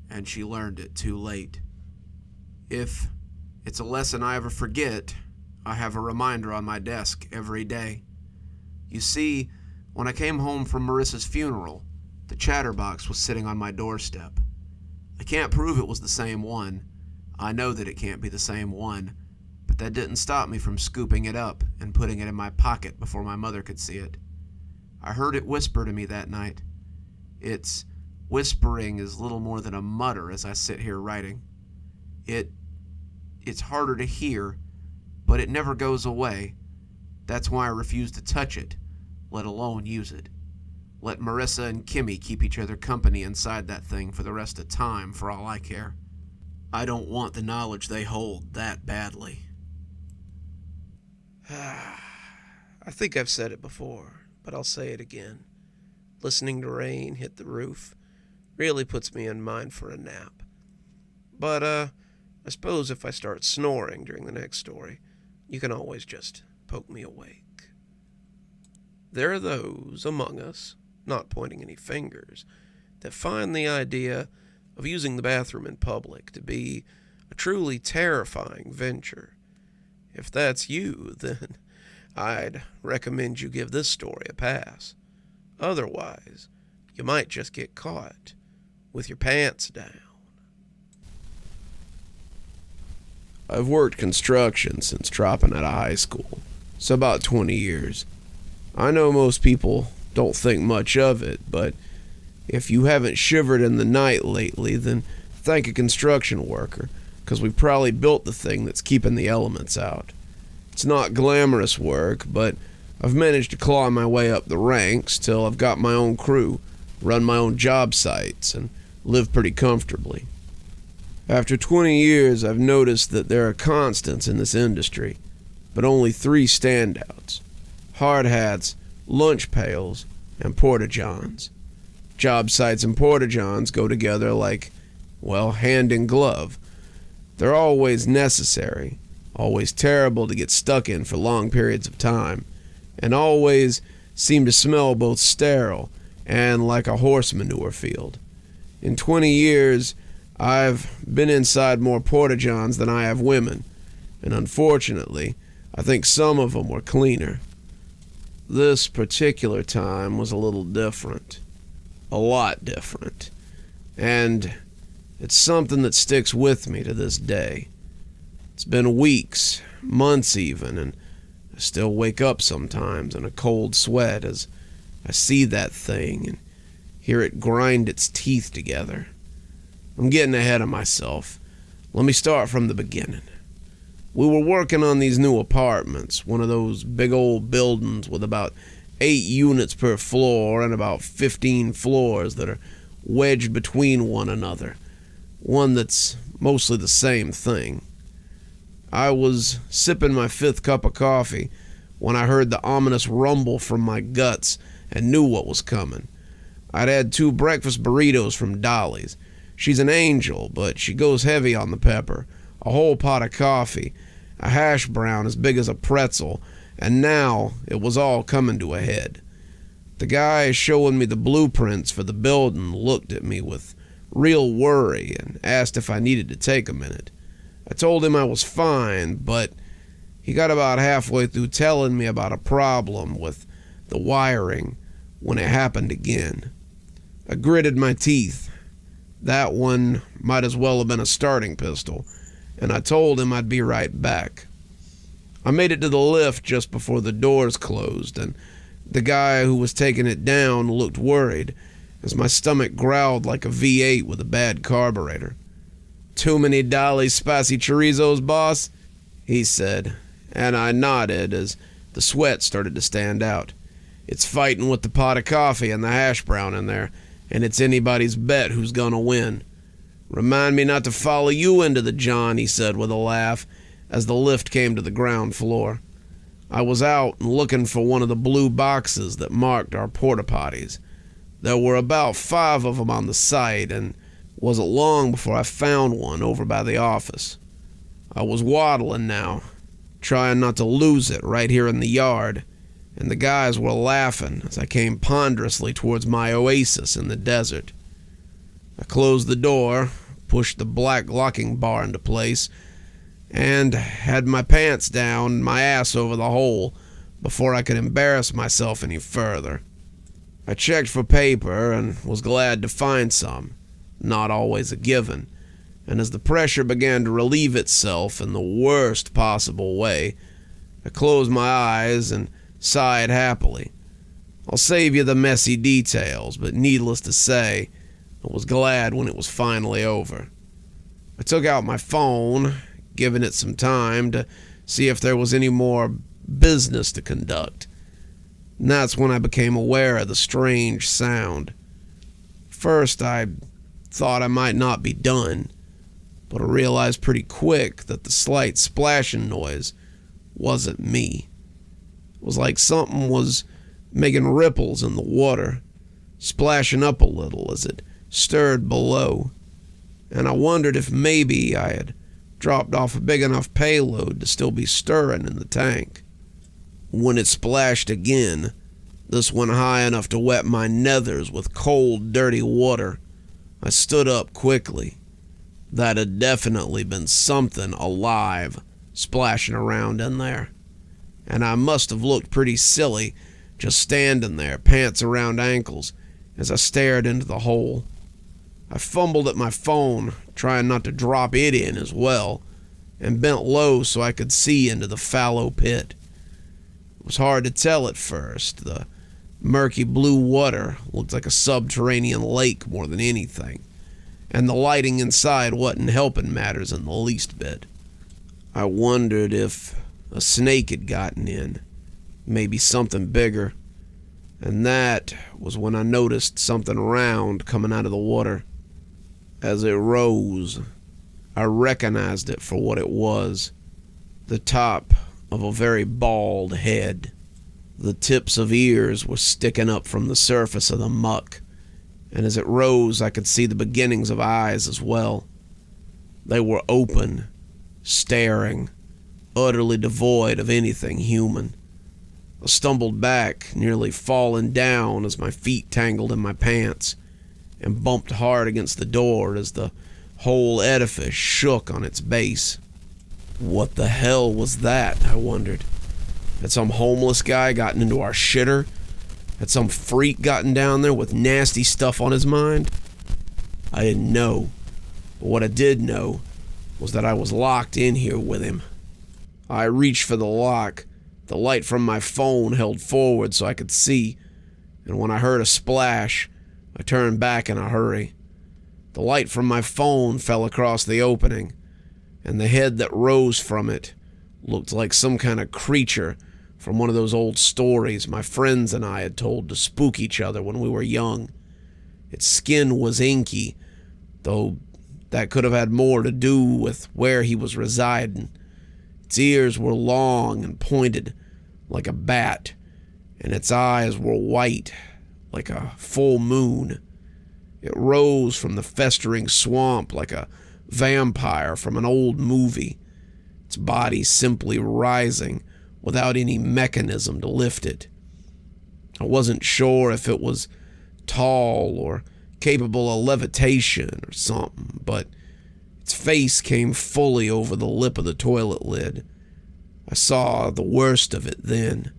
and she learned it too late. If it's a lesson I ever forget, I have a reminder on my desk every day. You see, when I came home from Marissa's funeral, the chatterbox was sitting on my doorstep. I can't prove it was the same one. I know that it can't be the same one, but that didn't stop me from scooping it up and putting it in my pocket before my mother could see it. I heard it whisper to me that night. Its whispering is little more than a mutter as I sit here writing. It's harder to hear, but it never goes away. That's why I refuse to touch it, let alone use it. Let Marissa and Kimmy keep each other company inside that thing for the rest of time, for all I care. I don't want the knowledge they hold that badly. I think I've said it before, but I'll say it again. Listening to rain hit the roof really puts me in mind for a nap. But, I suppose if I start snoring during the next story, you can always just poke me awake. There are those among us, not pointing any fingers, that find the idea of using the bathroom in public to be a truly terrifying venture. If that's you, then I'd recommend you give this story a pass. Otherwise, you might just get caught with your pants down. I've worked construction since dropping out of high school, so about 20 years. I know most people don't think much of it, but if you haven't shivered in the night lately, then thank a construction worker, because we probably built the thing that's keeping the elements out. It's not glamorous work, but I've managed to claw my way up the ranks till I've got my own crew, run my own job sites, and live pretty comfortably. After 20 years, I've noticed that there are constants in this industry, but only 3 standouts: hard hats, lunch pails, and porta-johns. Job sites and porta-johns go together like, well, hand in glove. They're always necessary, always terrible to get stuck in for long periods of time, and always seem to smell both sterile and like a horse manure field. In 20 years, I've been inside more porta-johns than I have women, and unfortunately, I think some of them were cleaner. This particular time was a little different. A lot different. And it's something that sticks with me to this day. It's been weeks, months even, and I still wake up sometimes in a cold sweat as I see that thing and hear it grind its teeth together. I'm getting ahead of myself. Let me start from the beginning. We were working on these new apartments, one of those big old buildings with about 8 units per floor and about 15 floors that are wedged between one another. One that's mostly the same thing. I was sipping my 5th cup of coffee when I heard the ominous rumble from my guts and knew what was coming. I'd had 2 breakfast burritos from Dolly's. She's an angel, but she goes heavy on the pepper. A whole pot of coffee, a hash brown as big as a pretzel, and now it was all coming to a head. The guy showing me the blueprints for the building looked at me with real worry and asked if I needed to take a minute. I told him I was fine, but he got about halfway through telling me about a problem with the wiring when it happened again. I gritted my teeth. That one might as well have been a starting pistol, and I told him I'd be right back. I made it to the lift just before the doors closed, and the guy who was taking it down looked worried as my stomach growled like a V8 with a bad carburetor. "Too many Dolly's spicy chorizos, boss?" he said, and I nodded as the sweat started to stand out. "It's fighting with the pot of coffee and the hash brown in there, and it's anybody's bet who's gonna win. Remind me not to follow you into the John," he said with a laugh as the lift came to the ground floor. I was out and looking for one of the blue boxes that marked our porta potties. There were about 5 of them on the site, and wasn't long before I found one over by the office. I was waddling now, trying not to lose it right here in the yard, and the guys were laughing as I came ponderously towards my oasis in the desert. I closed the door, pushed the black locking bar into place, and had my pants down and my ass over the hole before I could embarrass myself any further. I checked for paper and was glad to find some, not always a given, and as the pressure began to relieve itself in the worst possible way, I closed my eyes and sighed happily. I'll save you the messy details, but needless to say, I was glad when it was finally over. I took out my phone, giving it some time to see if there was any more business to conduct. And that's when I became aware of the strange sound. First, I thought I might not be done, but I realized pretty quick that the slight splashing noise wasn't me. It was like something was making ripples in the water, splashing up a little as it stirred below, and I wondered if maybe I had dropped off a big enough payload to still be stirring in the tank. When it splashed again, this one high enough to wet my nethers with cold, dirty water, I stood up quickly. That had definitely been something alive splashing around in there, and I must have looked pretty silly just standing there, pants around ankles, as I stared into the hole. I fumbled at my phone, trying not to drop it in as well, and bent low so I could see into the fallow pit. It was hard to tell at first. The murky blue water looked like a subterranean lake more than anything, and the lighting inside wasn't helping matters in the least bit. I wondered if a snake had gotten in, maybe something bigger, and that was when I noticed something round coming out of the water. As it rose, I recognized it for what it was, the top of a very bald head. The tips of ears were sticking up from the surface of the muck, and as it rose I could see the beginnings of eyes as well. They were open, staring, utterly devoid of anything human. I stumbled back, nearly falling down as my feet tangled in my pants, and bumped hard against the door as the whole edifice shook on its base. What the hell was that, I wondered. Had some homeless guy gotten into our shitter? Had some freak gotten down there with nasty stuff on his mind? I didn't know, but what I did know was that I was locked in here with him. I reached for the lock, The light from my phone held forward so I could see, and when I heard a splash, I turned back in a hurry. The light from my phone fell across the opening, and the head that rose from it looked like some kind of creature from one of those old stories my friends and I had told to spook each other when we were young. Its skin was inky, though that could have had more to do with where he was residing. Its ears were long and pointed like a bat, and its eyes were white like a full moon. It rose from the festering swamp like a vampire from an old movie, its body simply rising without any mechanism to lift it. I wasn't sure if it was tall or capable of levitation or something, but its face came fully over the lip of the toilet lid. I saw the worst of it then.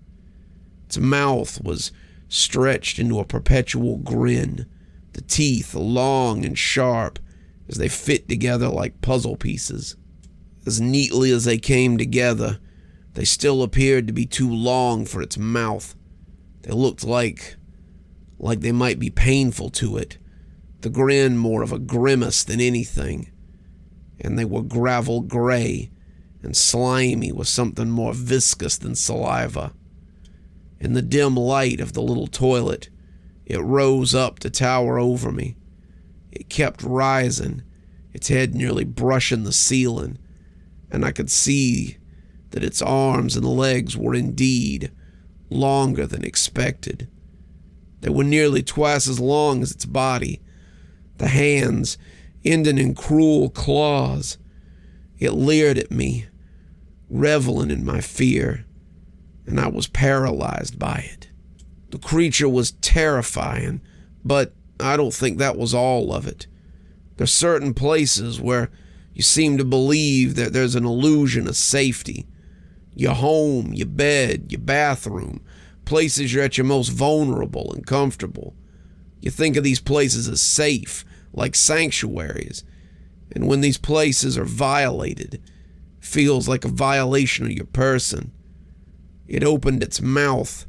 Its mouth was stretched into a perpetual grin, the teeth long and sharp as they fit together like puzzle pieces. As neatly as they came together, they still appeared to be too long for its mouth. They looked like they might be painful to it, the grin more of a grimace than anything. And they were gravel gray and slimy with something more viscous than saliva. In the dim light of the little toilet, it rose up to tower over me. It kept rising, its head nearly brushing the ceiling, and I could see that its arms and legs were indeed longer than expected. They were nearly twice as long as its body, the hands ending in cruel claws. It leered at me, reveling in my fear, and I was paralyzed by it. The creature was terrifying, but I don't think that was all of it. There's certain places where you seem to believe that there's an illusion of safety. Your home, your bed, your bathroom, places you're at your most vulnerable and comfortable. You think of these places as safe, like sanctuaries, and when these places are violated, it feels like a violation of your person. It opened its mouth,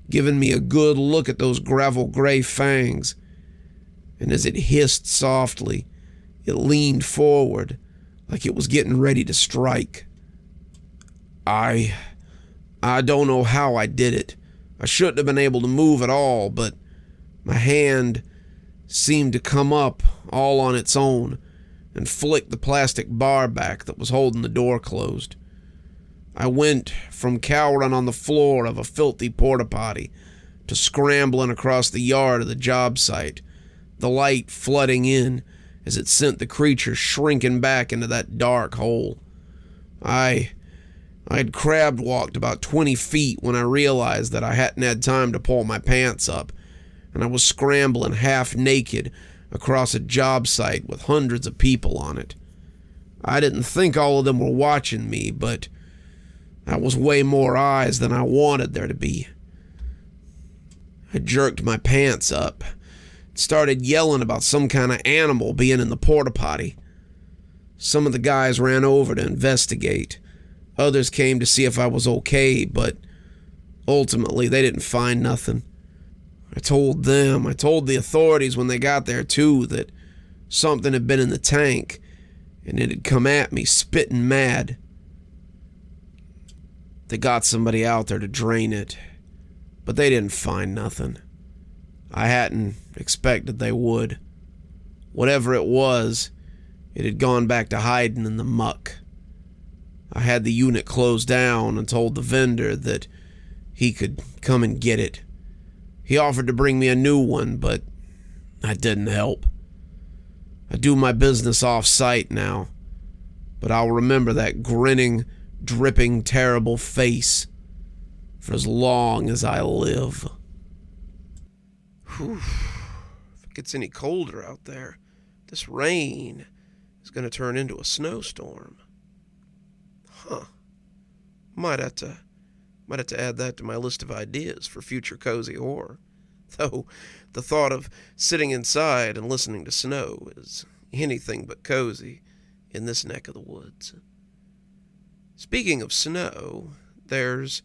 giving me a good look at those gravel gray fangs, and as it hissed softly, it leaned forward like it was getting ready to strike. I don't know how I did it. I shouldn't have been able to move at all, but my hand seemed to come up all on its own and flick the plastic bar back that was holding the door closed. I went from cowering on the floor of a filthy porta-potty to scrambling across the yard of the job site, the light flooding in as it sent the creature shrinking back into that dark hole. I had crab-walked about 20 feet when I realized that I hadn't had time to pull my pants up, and I was scrambling half naked across a job site with hundreds of people on it. I didn't think all of them were watching me, but that was way more eyes than I wanted there to be. I jerked my pants up, started yelling about some kind of animal being in the porta-potty. Some of the guys ran over to investigate. Others came to see if I was okay, but ultimately they didn't find nothing. I told the authorities when they got there too, that something had been in the tank, and it had come at me, spitting mad. They got somebody out there to drain it, but they didn't find nothing. I hadn't expected they would. Whatever it was, it had gone back to hiding in the muck. I had the unit closed down and told the vendor that he could come and get it. He offered to bring me a new one, but that didn't help. I do my business off-site now, but I'll remember that grinning, dripping, terrible face for as long as I live. Whew. If it gets any colder out there, this rain is going to turn into a snowstorm. Huh. Might have to add that to my list of ideas for future cozy horror. Though the thought of sitting inside and listening to snow is anything but cozy in this neck of the woods. Speaking of snow, there's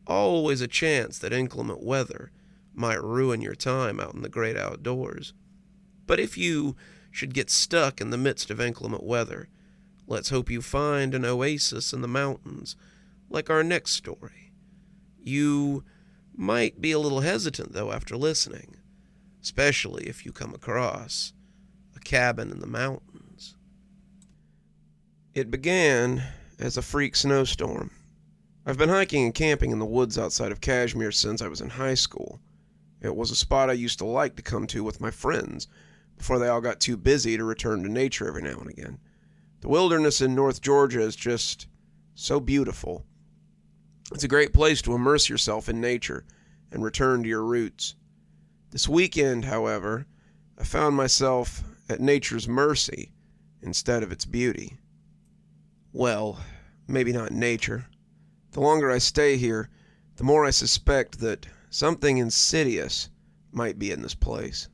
always a chance that inclement weather might ruin your time out in the great outdoors. But if you should get stuck in the midst of inclement weather, let's hope you find an oasis in the mountains, like our next story. You might be a little hesitant, though, after listening, especially if you come across a cabin in the mountains. It began as a freak snowstorm. I've been hiking and camping in the woods outside of Kashmir since I was in high school. It was a spot I used to like to come to with my friends before they all got too busy to return to nature every now and again. The wilderness in North Georgia is just so beautiful. It's a great place to immerse yourself in nature and return to your roots. This weekend, however, I found myself at nature's mercy instead of its beauty. Well, maybe not nature. The longer I stay here, the more I suspect that something insidious might be in this place.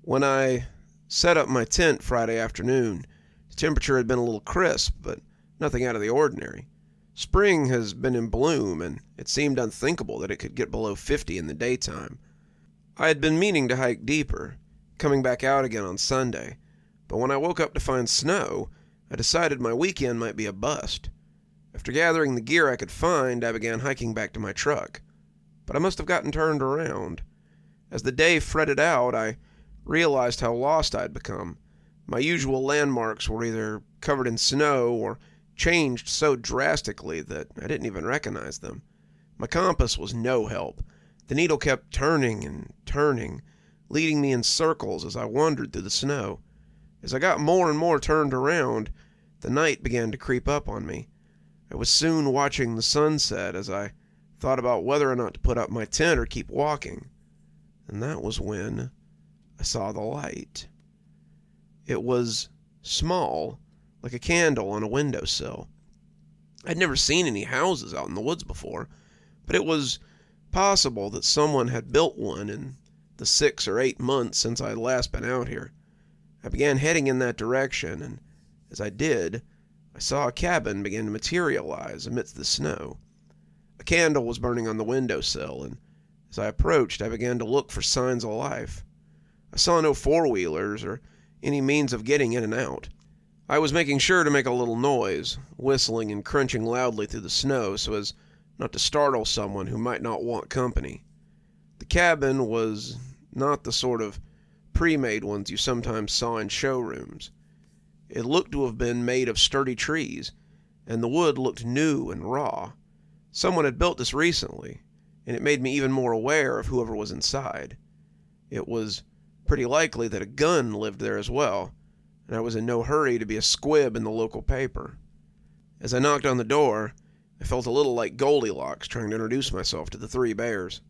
When I set up my tent Friday afternoon, the temperature had been a little crisp, but nothing out of the ordinary. Spring has been in bloom, and it seemed unthinkable that it could get below 50 in the daytime. I had been meaning to hike deeper, coming back out again on Sunday, but when I woke up to find snow, I decided my weekend might be a bust. After gathering the gear I could find, I began hiking back to my truck. But I must have gotten turned around. As the day fretted out, I realized how lost I'd become. My usual landmarks were either covered in snow or changed so drastically that I didn't even recognize them. My compass was no help. The needle kept turning and turning, leading me in circles as I wandered through the snow. As I got more and more turned around, the night began to creep up on me. I was soon watching the sunset as I thought about whether or not to put up my tent or keep walking. And that was when I saw the light. It was small, like a candle on a windowsill. I'd never seen any houses out in the woods before, but it was possible that someone had built one in the 6 or 8 months since I had last been out here. I began heading in that direction, and as I did, I saw a cabin begin to materialize amidst the snow. A candle was burning on the windowsill, and as I approached, I began to look for signs of life. I saw no four-wheelers or any means of getting in and out. I was making sure to make a little noise, whistling and crunching loudly through the snow so as not to startle someone who might not want company. The cabin was not the sort of pre-made ones you sometimes saw in showrooms. It looked to have been made of sturdy trees, and the wood looked new and raw. Someone had built this recently, and it made me even more aware of whoever was inside. It was pretty likely that a gun lived there as well, and I was in no hurry to be a squib in the local paper. As I knocked on the door, I felt a little like Goldilocks trying to introduce myself to the three bears.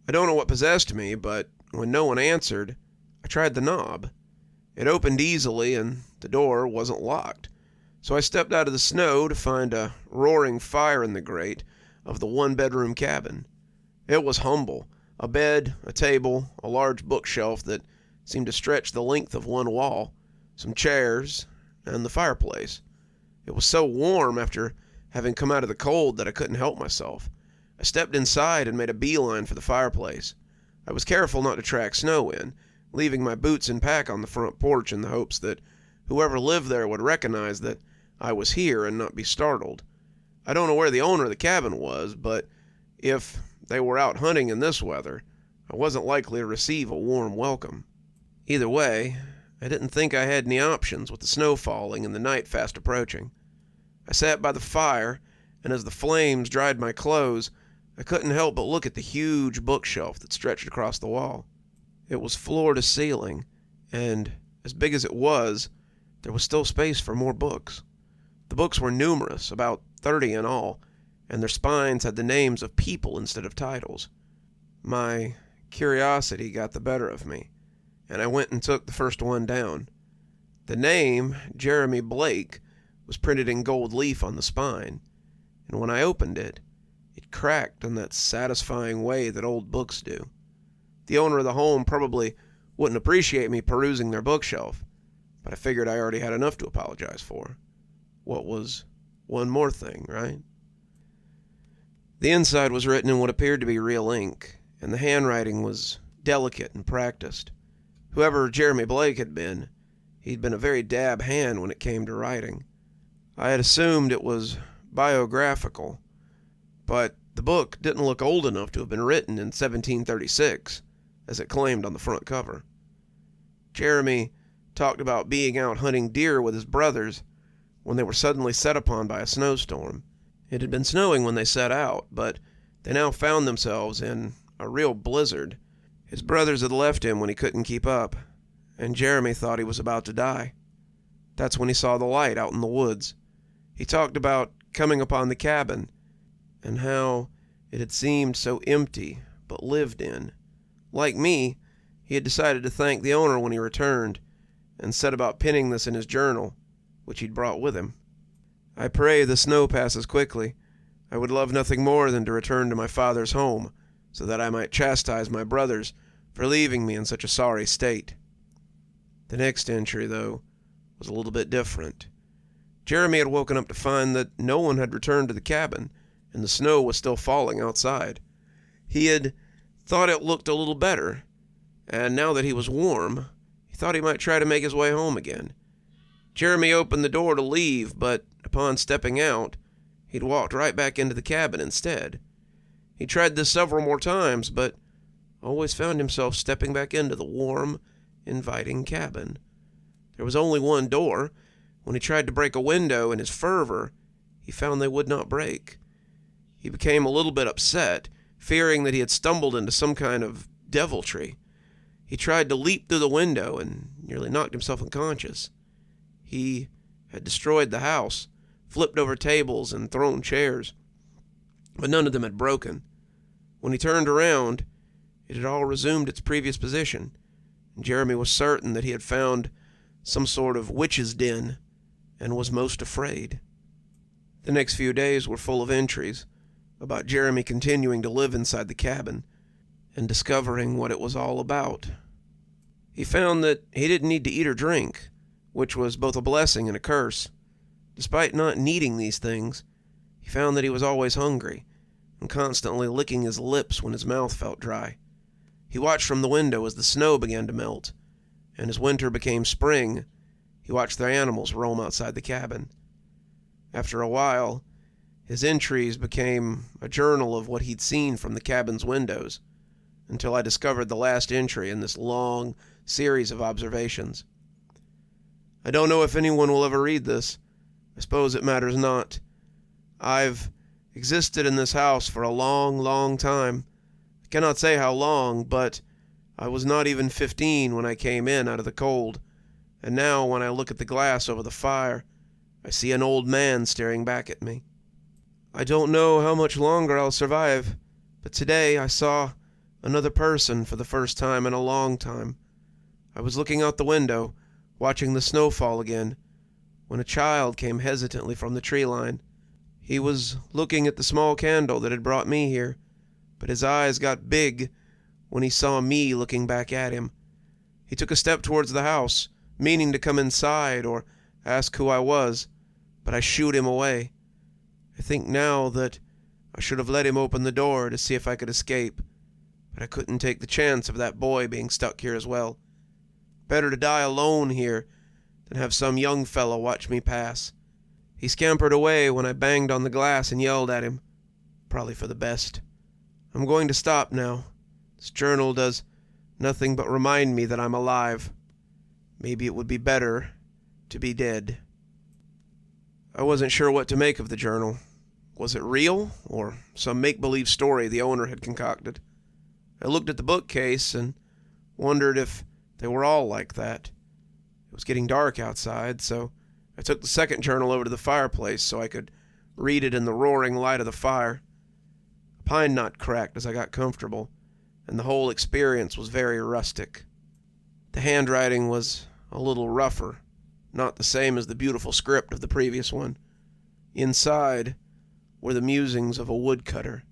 I don't know what possessed me, but when no one answered, I tried the knob. It opened easily, and the door wasn't locked, so I stepped out of the snow to find a roaring fire in the grate of the one-bedroom cabin. It was humble. A bed, a table, a large bookshelf that seemed to stretch the length of one wall, some chairs, and the fireplace. It was so warm after having come out of the cold that I couldn't help myself. I stepped inside and made a beeline for the fireplace. I was careful not to track snow in, leaving my boots and pack on the front porch in the hopes that whoever lived there would recognize that I was here and not be startled. I don't know where the owner of the cabin was, but if they were out hunting in this weather, I wasn't likely to receive a warm welcome. Either way, I didn't think I had any options with the snow falling and the night fast approaching. I sat by the fire, and as the flames dried my clothes, I couldn't help but look at the huge bookshelf that stretched across the wall. It was floor to ceiling, and as big as it was, there was still space for more books. The books were numerous, about 30 in all, and their spines had the names of people instead of titles. My curiosity got the better of me, and I went and took the first one down. The name, Jeremy Blake, was printed in gold leaf on the spine, and when I opened it, it cracked in that satisfying way that old books do. The owner of the home probably wouldn't appreciate me perusing their bookshelf, but I figured I already had enough to apologize for. What was one more thing, right? The inside was written in what appeared to be real ink, and the handwriting was delicate and practiced. Whoever Jeremy Blake had been, he'd been a very dab hand when it came to writing. I had assumed it was biographical, but the book didn't look old enough to have been written in 1736, as it claimed on the front cover. Jeremy talked about being out hunting deer with his brothers when they were suddenly set upon by a snowstorm. It had been snowing when they set out, but they now found themselves in a real blizzard. His brothers had left him when he couldn't keep up, and Jeremy thought he was about to die. That's when he saw the light out in the woods. He talked about coming upon the cabin, and how it had seemed so empty, but lived in. Like me, he had decided to thank the owner when he returned, and set about penning this in his journal, which he'd brought with him. I pray the snow passes quickly. I would love nothing more than to return to my father's home, so that I might chastise my brothers for leaving me in such a sorry state. The next entry, though, was a little bit different. Jeremy had woken up to find that no one had returned to the cabin, and the snow was still falling outside. He had thought it looked a little better, and now that he was warm, he thought he might try to make his way home again. Jeremy opened the door to leave, but upon stepping out, he'd walked right back into the cabin instead. He tried this several more times, but always found himself stepping back into the warm, inviting cabin. There was only one door. When he tried to break a window in his fervor, he found they would not break. He became a little bit upset, fearing that he had stumbled into some kind of deviltry. He tried to leap through the window and nearly knocked himself unconscious. He had destroyed the house, flipped over tables and thrown chairs, but none of them had broken. When he turned around, it had all resumed its previous position, and Jeremy was certain that he had found some sort of witch's den and was most afraid. The next few days were full of entries about Jeremy continuing to live inside the cabin and discovering what it was all about. He found that he didn't need to eat or drink, which was both a blessing and a curse. Despite not needing these things, he found that he was always hungry and constantly licking his lips when his mouth felt dry. He watched from the window as the snow began to melt, and as winter became spring, he watched the animals roam outside the cabin. After a while, his entries became a journal of what he'd seen from the cabin's windows, until I discovered the last entry in this long series of observations. I don't know if anyone will ever read this. I suppose it matters not. I've existed in this house for a long, long time. I cannot say how long, but I was not even 15 when I came in out of the cold, and now when I look at the glass over the fire, I see an old man staring back at me. I don't know how much longer I'll survive, but today I saw another person for the first time in a long time. I was looking out the window, watching the snow fall again, when a child came hesitantly from the tree line. He was looking at the small candle that had brought me here, but his eyes got big when he saw me looking back at him. He took a step towards the house, meaning to come inside or ask who I was, but I shooed him away. I think now that I should have let him open the door to see if I could escape, but I couldn't take the chance of that boy being stuck here as well. Better to die alone here than have some young fellow watch me pass. He scampered away when I banged on the glass and yelled at him. Probably for the best. I'm going to stop now. This journal does nothing but remind me that I'm alive. Maybe it would be better to be dead. I wasn't sure what to make of the journal. Was it real, or some make-believe story the owner had concocted? I looked at the bookcase and wondered if they were all like that. It was getting dark outside, so I took the second journal over to the fireplace so I could read it in the roaring light of the fire. A pine knot cracked as I got comfortable, and the whole experience was very rustic. The handwriting was a little rougher, not the same as the beautiful script of the previous one. Inside were the musings of a woodcutter.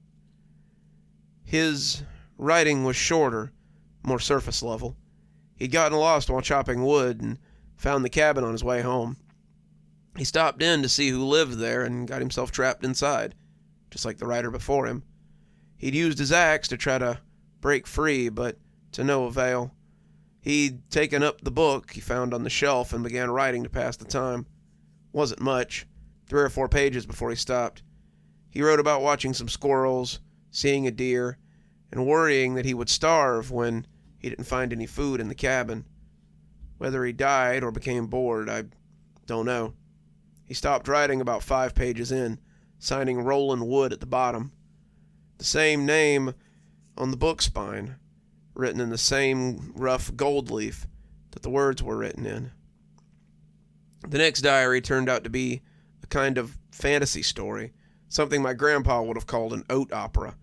His writing was shorter, more surface level. He'd gotten lost while chopping wood and found the cabin on his way home. He stopped in to see who lived there and got himself trapped inside. just like the writer before him. He'd used his axe to try to break free, but to no avail. He'd taken up the book he found on the shelf and began writing to pass the time. Wasn't much, 3 or 4 pages before he stopped. He wrote about watching some squirrels, seeing a deer, and worrying that he would starve when he didn't find any food in the cabin. Whether he died or became bored, I don't know. He stopped writing about 5 pages in, signing Roland Wood at the bottom. The same name on the book spine, written in the same rough gold leaf that the words were written in. The next diary turned out to be a kind of fantasy story, something my grandpa would have called an oat opera.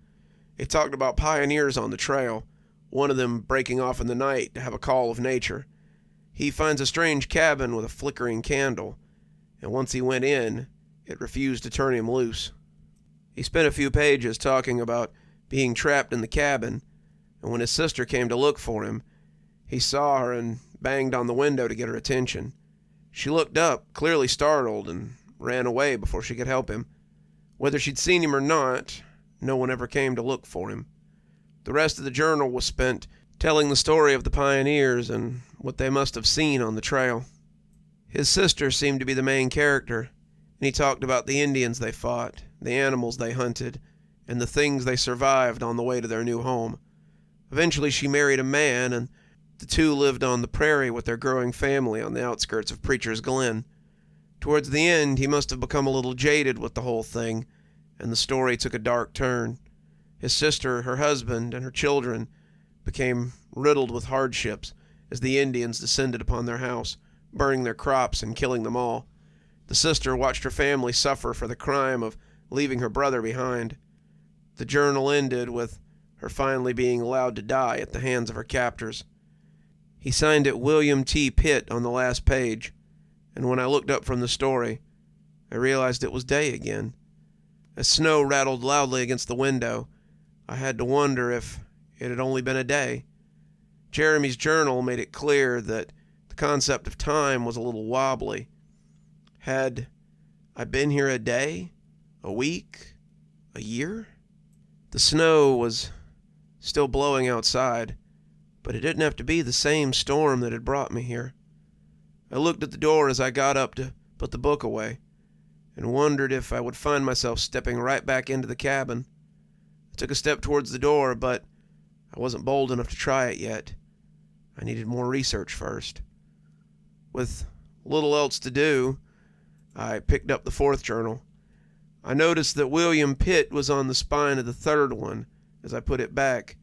It talked about pioneers on the trail, one of them breaking off in the night to have a call of nature. He finds a strange cabin with a flickering candle, and once he went in, it refused to turn him loose. He spent a few pages talking about being trapped in the cabin, and when his sister came to look for him, he saw her and banged on the window to get her attention. She looked up, clearly startled, and ran away before she could help him. Whether she'd seen him or not, no one ever came to look for him. The rest of the journal was spent telling the story of the pioneers and what they must have seen on the trail. His sister seemed to be the main character, and he talked about the Indians they fought, the animals they hunted, and the things they survived on the way to their new home. Eventually she married a man, and the two lived on the prairie with their growing family on the outskirts of Preacher's Glen. Towards the end, he must have become a little jaded with the whole thing, and the story took a dark turn. His sister, her husband, and her children became riddled with hardships as the Indians descended upon their house, burning their crops and killing them all. The sister watched her family suffer for the crime of leaving her brother behind. The journal ended with her finally being allowed to die at the hands of her captors. He signed it William T. Pitt on the last page, and when I looked up from the story, I realized it was day again. As snow rattled loudly against the window, I had to wonder if it had only been a day. Jeremy's journal made it clear that the concept of time was a little wobbly. Had I been here a day, a week, a year? The snow was still blowing outside, but it didn't have to be the same storm that had brought me here. I looked at the door as I got up to put the book away, and wondered if I would find myself stepping right back into the cabin. I took a step towards the door, but I wasn't bold enough to try it yet. I needed more research first. With little else to do, I picked up the 4th journal. I noticed that William Pitt was on the spine of the 3rd one as I put it back,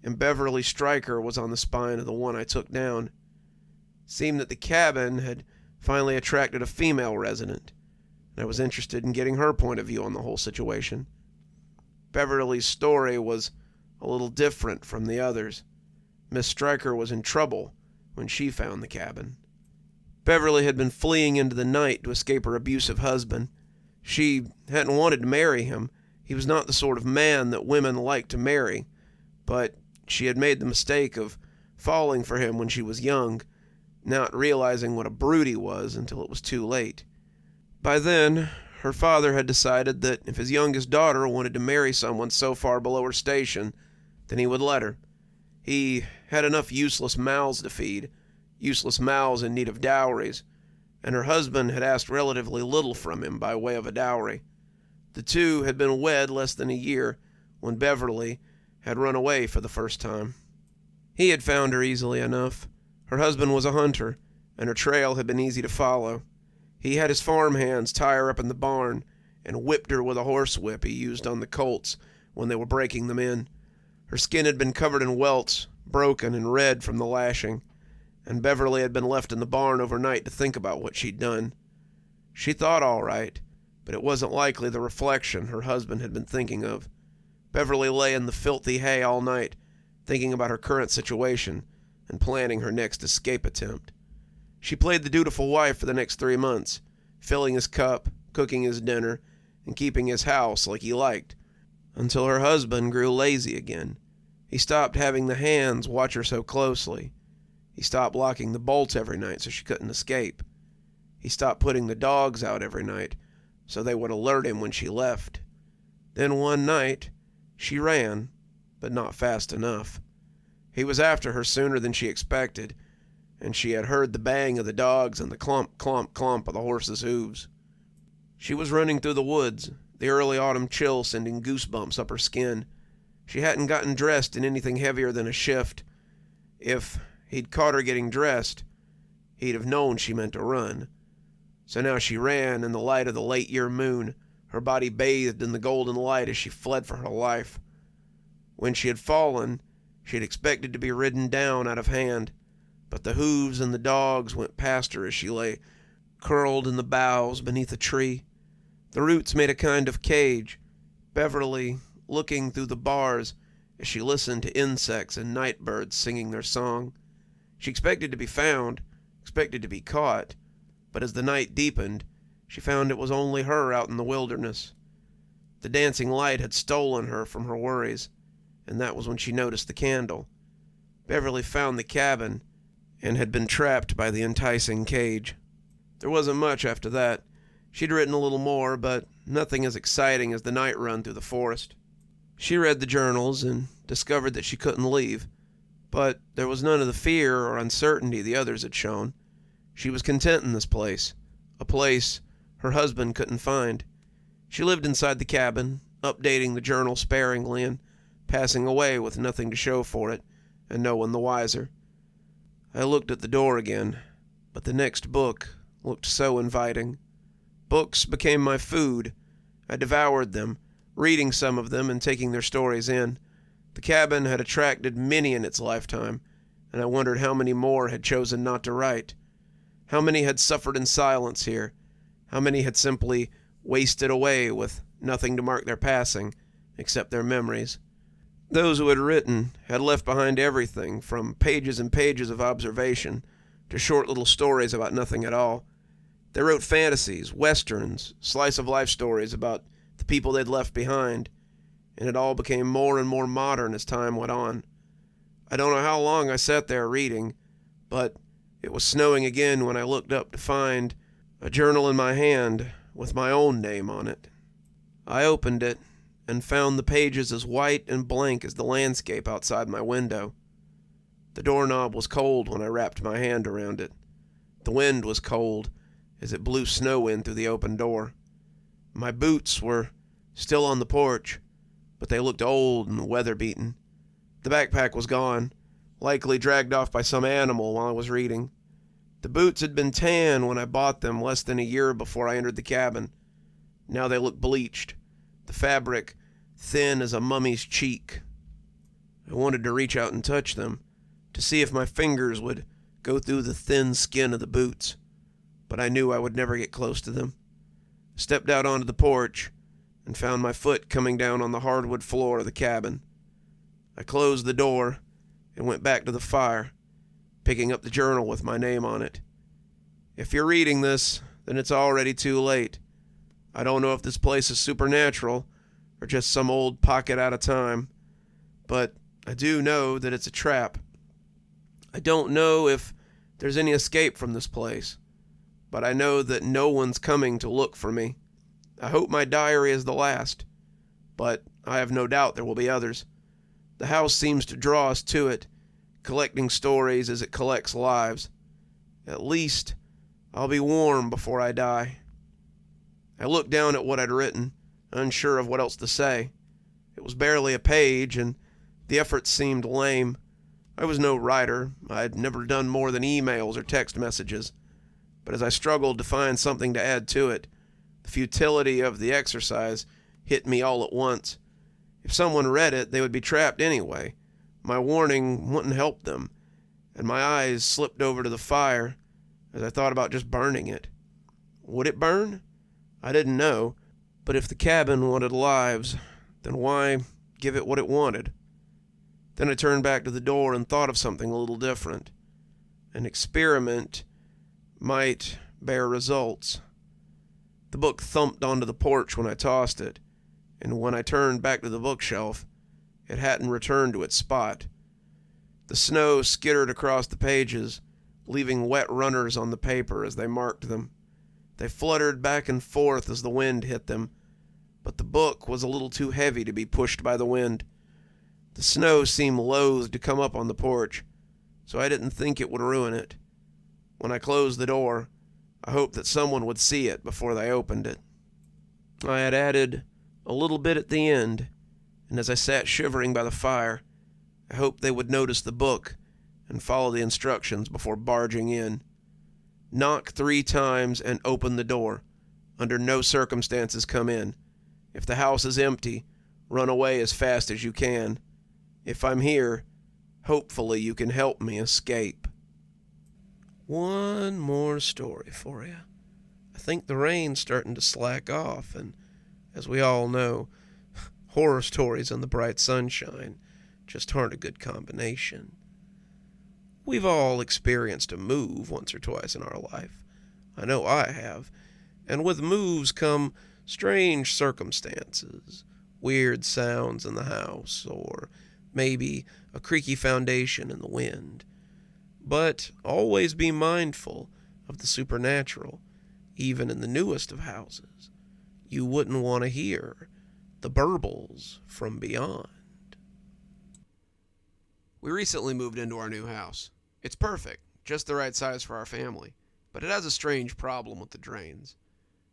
and Beverly Stryker was on the spine of the one I took down. It seemed that the cabin had finally attracted a female resident, and I was interested in getting her point of view on the whole situation. Beverly's story was a little different from the others. Miss Stryker was in trouble when she found the cabin. Beverly had been fleeing into the night to escape her abusive husband. She hadn't wanted to marry him. He was not the sort of man that women like to marry, but she had made the mistake of falling for him when she was young, not realizing what a brute he was until it was too late. By then, her father had decided that if his youngest daughter wanted to marry someone so far below her station, then he would let her. He had enough useless mouths to feed, useless mouths in need of dowries, and her husband had asked relatively little from him by way of a dowry. The two had been wed less than a year when Beverly had run away for the first time. He had found her easily enough. Her husband was a hunter, and her trail had been easy to follow. He had his farmhands tie her up in the barn and whipped her with a horsewhip he used on the colts when they were breaking them in. Her skin had been covered in welts, broken and red from the lashing, and Beverly had been left in the barn overnight to think about what she'd done. She thought all right, but it wasn't likely the reflection her husband had been thinking of. Beverly lay in the filthy hay all night, thinking about her current situation and planning her next escape attempt. She played the dutiful wife for the next 3 months, filling his cup, cooking his dinner, and keeping his house like he liked, until her husband grew lazy again. He stopped having the hands watch her so closely. He stopped locking the bolts every night so she couldn't escape. He stopped putting the dogs out every night so they would alert him when she left. Then one night, she ran, but not fast enough. He was after her sooner than she expected, and she had heard the bang of the dogs and the clump, clump, clump of the horses' hooves. She was running through the woods, the early autumn chill sending goosebumps up her skin. She hadn't gotten dressed in anything heavier than a shift. If he'd caught her getting dressed, he'd have known she meant to run. So now she ran in the light of the late-year moon, her body bathed in the golden light as she fled for her life. When she had fallen, she had expected to be ridden down out of hand, but the hooves and the dogs went past her as she lay curled in the boughs beneath a tree. The roots made a kind of cage, Beverly looking through the bars as she listened to insects and night birds singing their song. She expected to be found, expected to be caught, but as the night deepened, she found it was only her out in the wilderness. The dancing light had stolen her from her worries, and that was when she noticed the candle. Beverly found the cabin and had been trapped by the enticing cage. There wasn't much after that. She'd written a little more, but nothing as exciting as the night run through the forest. She read the journals and discovered that she couldn't leave, but there was none of the fear or uncertainty the others had shown. She was content in this place, a place her husband couldn't find. She lived inside the cabin, updating the journal sparingly and passing away with nothing to show for it, and no one the wiser. I looked at the door again, but the next book looked so inviting. Books became my food. I devoured them, reading some of them and taking their stories in. The cabin had attracted many in its lifetime, and I wondered how many more had chosen not to write. How many had suffered in silence here? How many had simply wasted away with nothing to mark their passing, except their memories? Those who had written had left behind everything, from pages and pages of observation to short little stories about nothing at all. They wrote fantasies, westerns, slice-of-life stories about the people they'd left behind, and it all became more and more modern as time went on. I don't know how long I sat there reading, but it was snowing again when I looked up to find a journal in my hand with my own name on it. I opened it and found the pages as white and blank as the landscape outside my window. The doorknob was cold when I wrapped my hand around it. The wind was cold as it blew snow in through the open door. My boots were still on the porch, but they looked old and weather-beaten. The backpack was gone, likely dragged off by some animal while I was reading. The boots had been tan when I bought them less than a year before I entered the cabin. Now they looked bleached, the fabric thin as a mummy's cheek. I wanted to reach out and touch them, to see if my fingers would go through the thin skin of the boots, but I knew I would never get close to them. I stepped out onto the porch and found my foot coming down on the hardwood floor of the cabin. I closed the door and went back to the fire, picking up the journal with my name on it. If you're reading this, then it's already too late. I don't know if this place is supernatural or just some old pocket out of time, but I do know that it's a trap. I don't know if there's any escape from this place, but I know that no one's coming to look for me. I hope my diary is the last, but I have no doubt there will be others. The house seems to draw us to it, collecting stories as it collects lives. At least I'll be warm before I die. I looked down at what I'd written, unsure of what else to say. It was barely a page, and the effort seemed lame. I was no writer. I'd never done more than emails or text messages. But as I struggled to find something to add to it, the futility of the exercise hit me all at once. If someone read it, they would be trapped anyway. My warning wouldn't help them, and my eyes slipped over to the fire as I thought about just burning it. Would it burn? I didn't know, but if the cabin wanted lives, then why give it what it wanted? Then I turned back to the door and thought of something a little different. An experiment might bear results. The book thumped onto the porch when I tossed it, and when I turned back to the bookshelf, it hadn't returned to its spot. The snow skittered across the pages, leaving wet runners on the paper as they marked them. They fluttered back and forth as the wind hit them, but the book was a little too heavy to be pushed by the wind. The snow seemed loath to come up on the porch, so I didn't think it would ruin it. When I closed the door, I hoped that someone would see it before they opened it. I had added a little bit at the end, and as I sat shivering by the fire, I hoped they would notice the book and follow the instructions before barging in. Knock 3 times and open the door. Under no circumstances come in. If the house is empty, run away as fast as you can. If I'm here, hopefully you can help me escape. One more story for you. I think the rain's starting to slack off, and as we all know, horror stories in the bright sunshine just aren't a good combination. We've all experienced a move once or twice in our life. I know I have. And with moves come strange circumstances, weird sounds in the house, or maybe a creaky foundation in the wind. But always be mindful of the supernatural, even in the newest of houses. You wouldn't want to hear the Burbles from beyond. We recently moved into our new house. It's perfect, just the right size for our family, but it has a strange problem with the drains.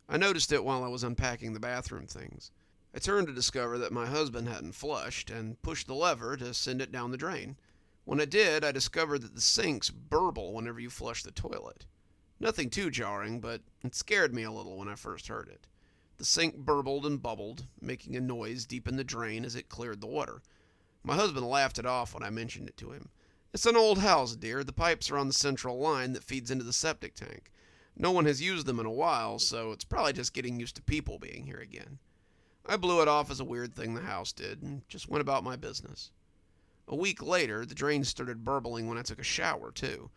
I noticed it while I was unpacking the bathroom things. I turned to discover that my husband hadn't flushed and pushed the lever to send it down the drain. When I did, I discovered that the sinks burble whenever you flush the toilet. Nothing too jarring, but it scared me a little when I first heard it. The sink burbled and bubbled, making a noise deep in the drain as it cleared the water. My husband laughed it off when I mentioned it to him. "It's an old house, dear. The pipes are on the central line that feeds into the septic tank. No one has used them in a while, so it's probably just getting used to people being here again." I blew it off as a weird thing the house did and just went about my business. A week later, the drain started burbling when I took a shower, too.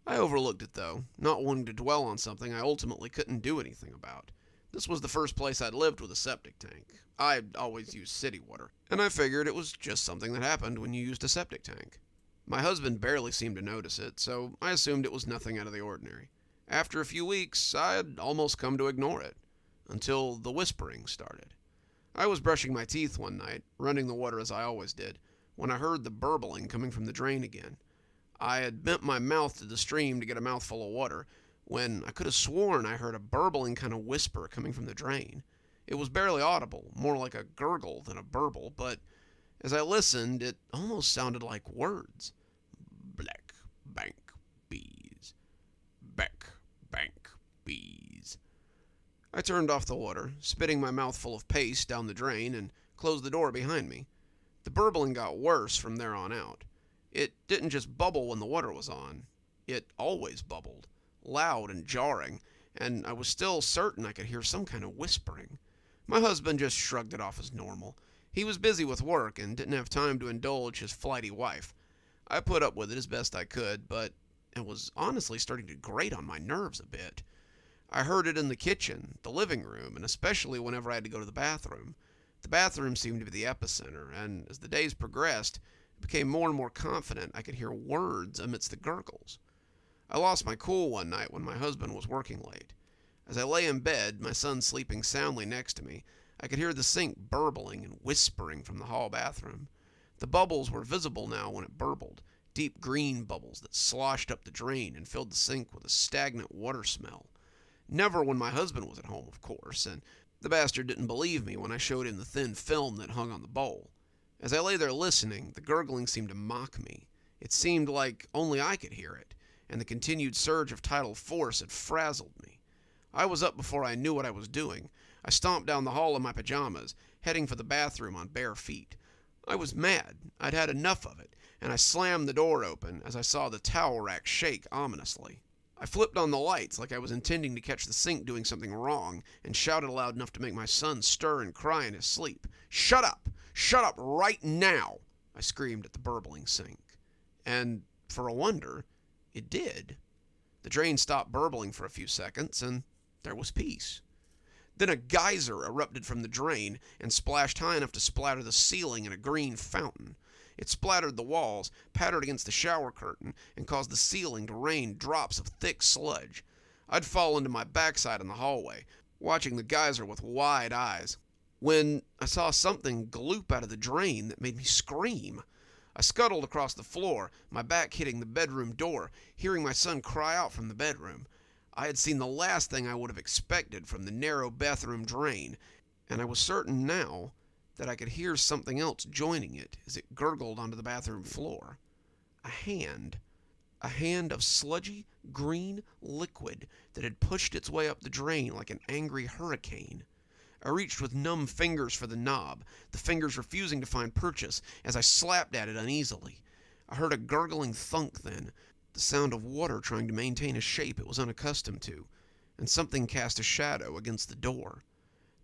I overlooked it, though, not wanting to dwell on something I ultimately couldn't do anything about. This was the first place I'd lived with a septic tank. I'd always used city water, and I figured it was just something that happened when you used a septic tank. My husband barely seemed to notice it, so I assumed it was nothing out of the ordinary. After a few weeks, I had almost come to ignore it, until the whispering started. I was brushing my teeth one night, running the water as I always did, when I heard the burbling coming from the drain again. I had bent my mouth to the stream to get a mouthful of water, when I could have sworn I heard a burbling kind of whisper coming from the drain. It was barely audible, more like a gurgle than a burble, but as I listened, it almost sounded like words. Black bank bees. Back bank bees. I turned off the water, spitting my mouth full of paste down the drain, and closed the door behind me. The burbling got worse from there on out. It didn't just bubble when the water was on. It always bubbled, loud and jarring, and I was still certain I could hear some kind of whispering. My husband just shrugged it off as normal. He was busy with work and didn't have time to indulge his flighty wife. I put up with it as best I could, but it was honestly starting to grate on my nerves a bit. I heard it in the kitchen, the living room, and especially whenever I had to go to the bathroom. The bathroom seemed to be the epicenter, and as the days progressed, I became more and more confident I could hear words amidst the gurgles. I lost my cool one night when my husband was working late. As I lay in bed, my son sleeping soundly next to me, I could hear the sink burbling and whispering from the hall bathroom. The bubbles were visible now when it burbled, deep green bubbles that sloshed up the drain and filled the sink with a stagnant water smell. Never when my husband was at home, of course, and the bastard didn't believe me when I showed him the thin film that hung on the bowl. As I lay there listening, the gurgling seemed to mock me. It seemed like only I could hear it, and the continued surge of tidal force had frazzled me. I was up before I knew what I was doing. I stomped down the hall in my pajamas, heading for the bathroom on bare feet. I was mad. I'd had enough of it, and I slammed the door open as I saw the towel rack shake ominously. I flipped on the lights like I was intending to catch the sink doing something wrong, and shouted loud enough to make my son stir and cry in his sleep. "Shut up! Shut up right now!" I screamed at the burbling sink. And, for a wonder, it did. The drain stopped burbling for a few seconds, and there was peace. Then a geyser erupted from the drain and splashed high enough to splatter the ceiling in a green fountain. It splattered the walls, pattered against the shower curtain, and caused the ceiling to rain drops of thick sludge. I'd fallen to my backside in the hallway, watching the geyser with wide eyes. when I saw something gloop out of the drain that made me scream. I scuttled across the floor, my back hitting the bedroom door, hearing my son cry out from the bedroom. I had seen the last thing I would have expected from the narrow bathroom drain, and I was certain now that I could hear something else joining it as it gurgled onto the bathroom floor. A hand of sludgy, green liquid that had pushed its way up the drain like an angry hurricane. I reached with numb fingers for the knob, the fingers refusing to find purchase as I slapped at it uneasily. I heard a gurgling thunk then, the sound of water trying to maintain a shape it was unaccustomed to, and something cast a shadow against the door.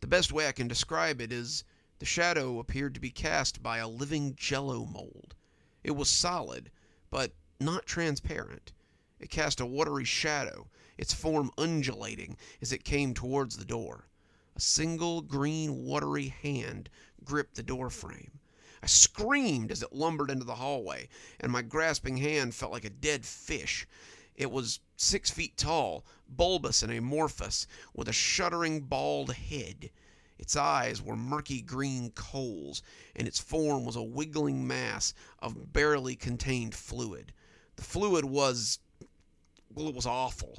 The best way I can describe it is the shadow appeared to be cast by a living jello mold. It was solid, but not transparent. It cast a watery shadow, its form undulating as it came towards the door. A single green, watery hand gripped the door frame. I screamed as it lumbered into the hallway, and my grasping hand felt like a dead fish. It was 6 feet tall, bulbous and amorphous, with a shuddering bald head. Its eyes were murky green coals, and its form was a wiggling mass of barely contained fluid. The fluid was awful.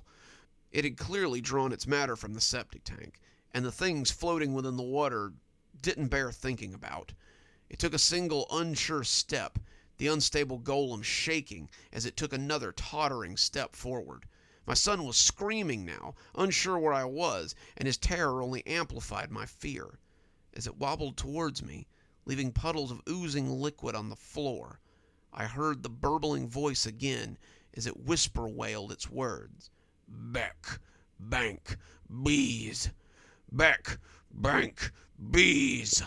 It had clearly drawn its matter from the septic tank, and the things floating within the water didn't bear thinking about. It took a single unsure step, the unstable golem shaking as it took another tottering step forward. My son was screaming now, unsure where I was, and his terror only amplified my fear. As it wobbled towards me, leaving puddles of oozing liquid on the floor, I heard the burbling voice again as it whisper-wailed its words. Beck, bank, bees. Beck, bank, bees.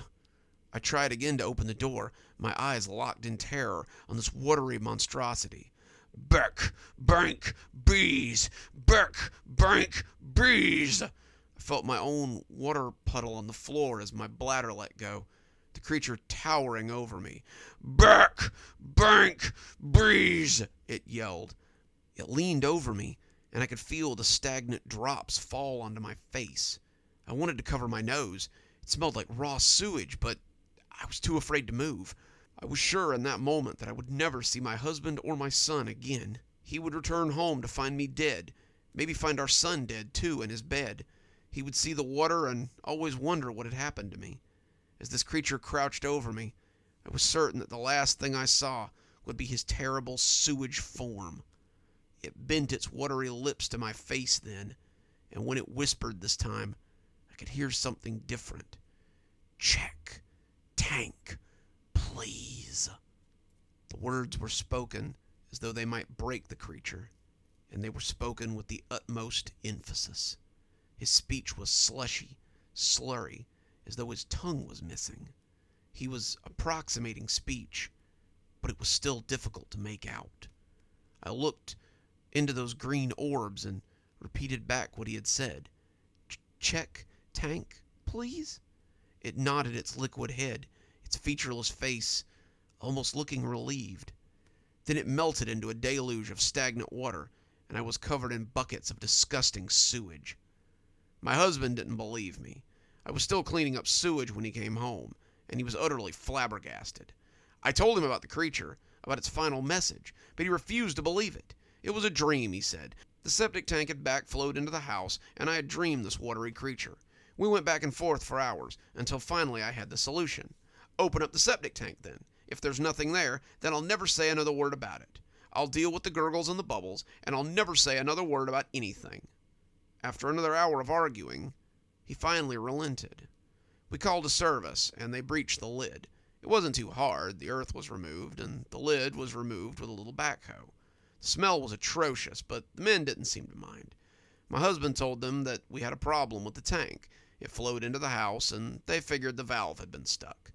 I tried again to open the door, my eyes locked in terror on this watery monstrosity. Beck, bank, bees. Beck, bank, bees. I felt my own water puddle on the floor as my bladder let go, the creature towering over me. Beck, bank, bees, it yelled. It leaned over me, and I could feel the stagnant drops fall onto my face. I wanted to cover my nose. It smelled like raw sewage, but I was too afraid to move. I was sure in that moment that I would never see my husband or my son again. He would return home to find me dead, maybe find our son dead too in his bed. He would see the water and always wonder what had happened to me. As this creature crouched over me, I was certain that the last thing I saw would be his terrible sewage form. It bent its watery lips to my face then, and when it whispered this time, I could hear something different. Check. Tank. Please. The words were spoken as though they might break the creature, and they were spoken with the utmost emphasis. His speech was slushy, slurry, as though his tongue was missing. He was approximating speech, but it was still difficult to make out. I looked into those green orbs and repeated back what he had said. Check, tank, please? It nodded its liquid head, its featureless face almost looking relieved. Then it melted into a deluge of stagnant water, and I was covered in buckets of disgusting sewage. My husband didn't believe me. I was still cleaning up sewage when he came home, and he was utterly flabbergasted. I told him about the creature, about its final message, but he refused to believe it. It was a dream, he said. The septic tank had backflowed into the house, and I had dreamed this watery creature. We went back and forth for hours, until finally I had the solution. Open up the septic tank, then. If there's nothing there, then I'll never say another word about it. I'll deal with the gurgles and the bubbles, and I'll never say another word about anything. After another hour of arguing, he finally relented. We called a service, and they breached the lid. It wasn't too hard. The earth was removed, and the lid was removed with a little backhoe. The smell was atrocious, but the men didn't seem to mind. My husband told them that we had a problem with the tank. It flowed into the house, and they figured the valve had been stuck.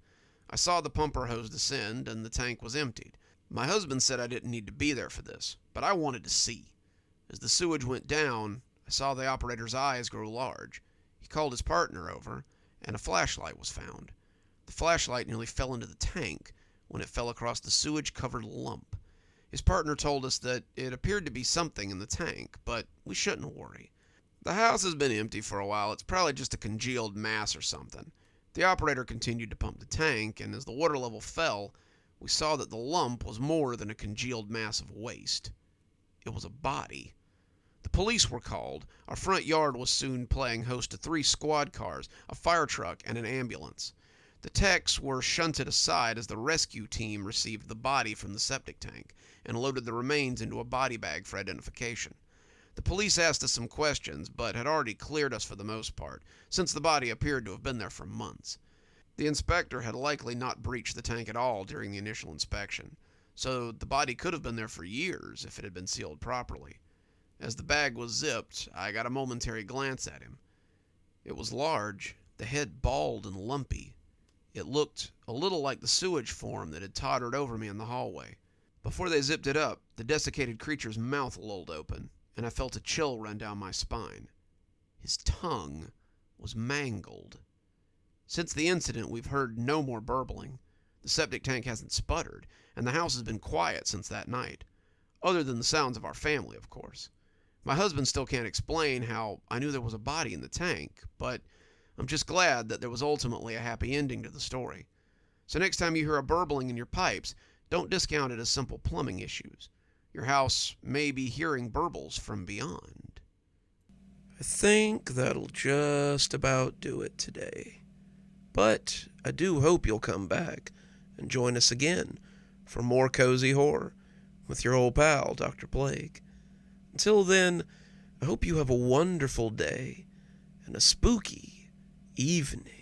I saw the pumper hose descend, and the tank was emptied. My husband said I didn't need to be there for this, but I wanted to see. As the sewage went down, I saw the operator's eyes grow large. He called his partner over, and a flashlight was found. The flashlight nearly fell into the tank when it fell across the sewage-covered lump. His partner told us that it appeared to be something in the tank, but we shouldn't worry. The house has been empty for a while. It's probably just a congealed mass or something. The operator continued to pump the tank, and as the water level fell, we saw that the lump was more than a congealed mass of waste. It was a body. The police were called. Our front yard was soon playing host to 3 squad cars, a fire truck, and an ambulance. The techs were shunted aside as the rescue team received the body from the septic tank and loaded the remains into a body bag for identification. The police asked us some questions, but had already cleared us for the most part, since the body appeared to have been there for months. The inspector had likely not breached the tank at all during the initial inspection, so the body could have been there for years if it had been sealed properly. As the bag was zipped, I got a momentary glance at him. It was large, the head bald and lumpy. It looked a little like the sewage form that had tottered over me in the hallway. Before they zipped it up, the desiccated creature's mouth lolled open, and I felt a chill run down my spine. His tongue was mangled. Since the incident, we've heard no more burbling. The septic tank hasn't sputtered, and the house has been quiet since that night. Other than the sounds of our family, of course. My husband still can't explain how I knew there was a body in the tank, but I'm just glad that there was ultimately a happy ending to the story. So next time you hear a burbling in your pipes, don't discount it as simple plumbing issues. Your house may be hearing burbles from beyond. I think that'll just about do it today. But I do hope you'll come back and join us again for more cozy horror with your old pal, Dr. Plague. Until then, I hope you have a wonderful day and a spooky evening.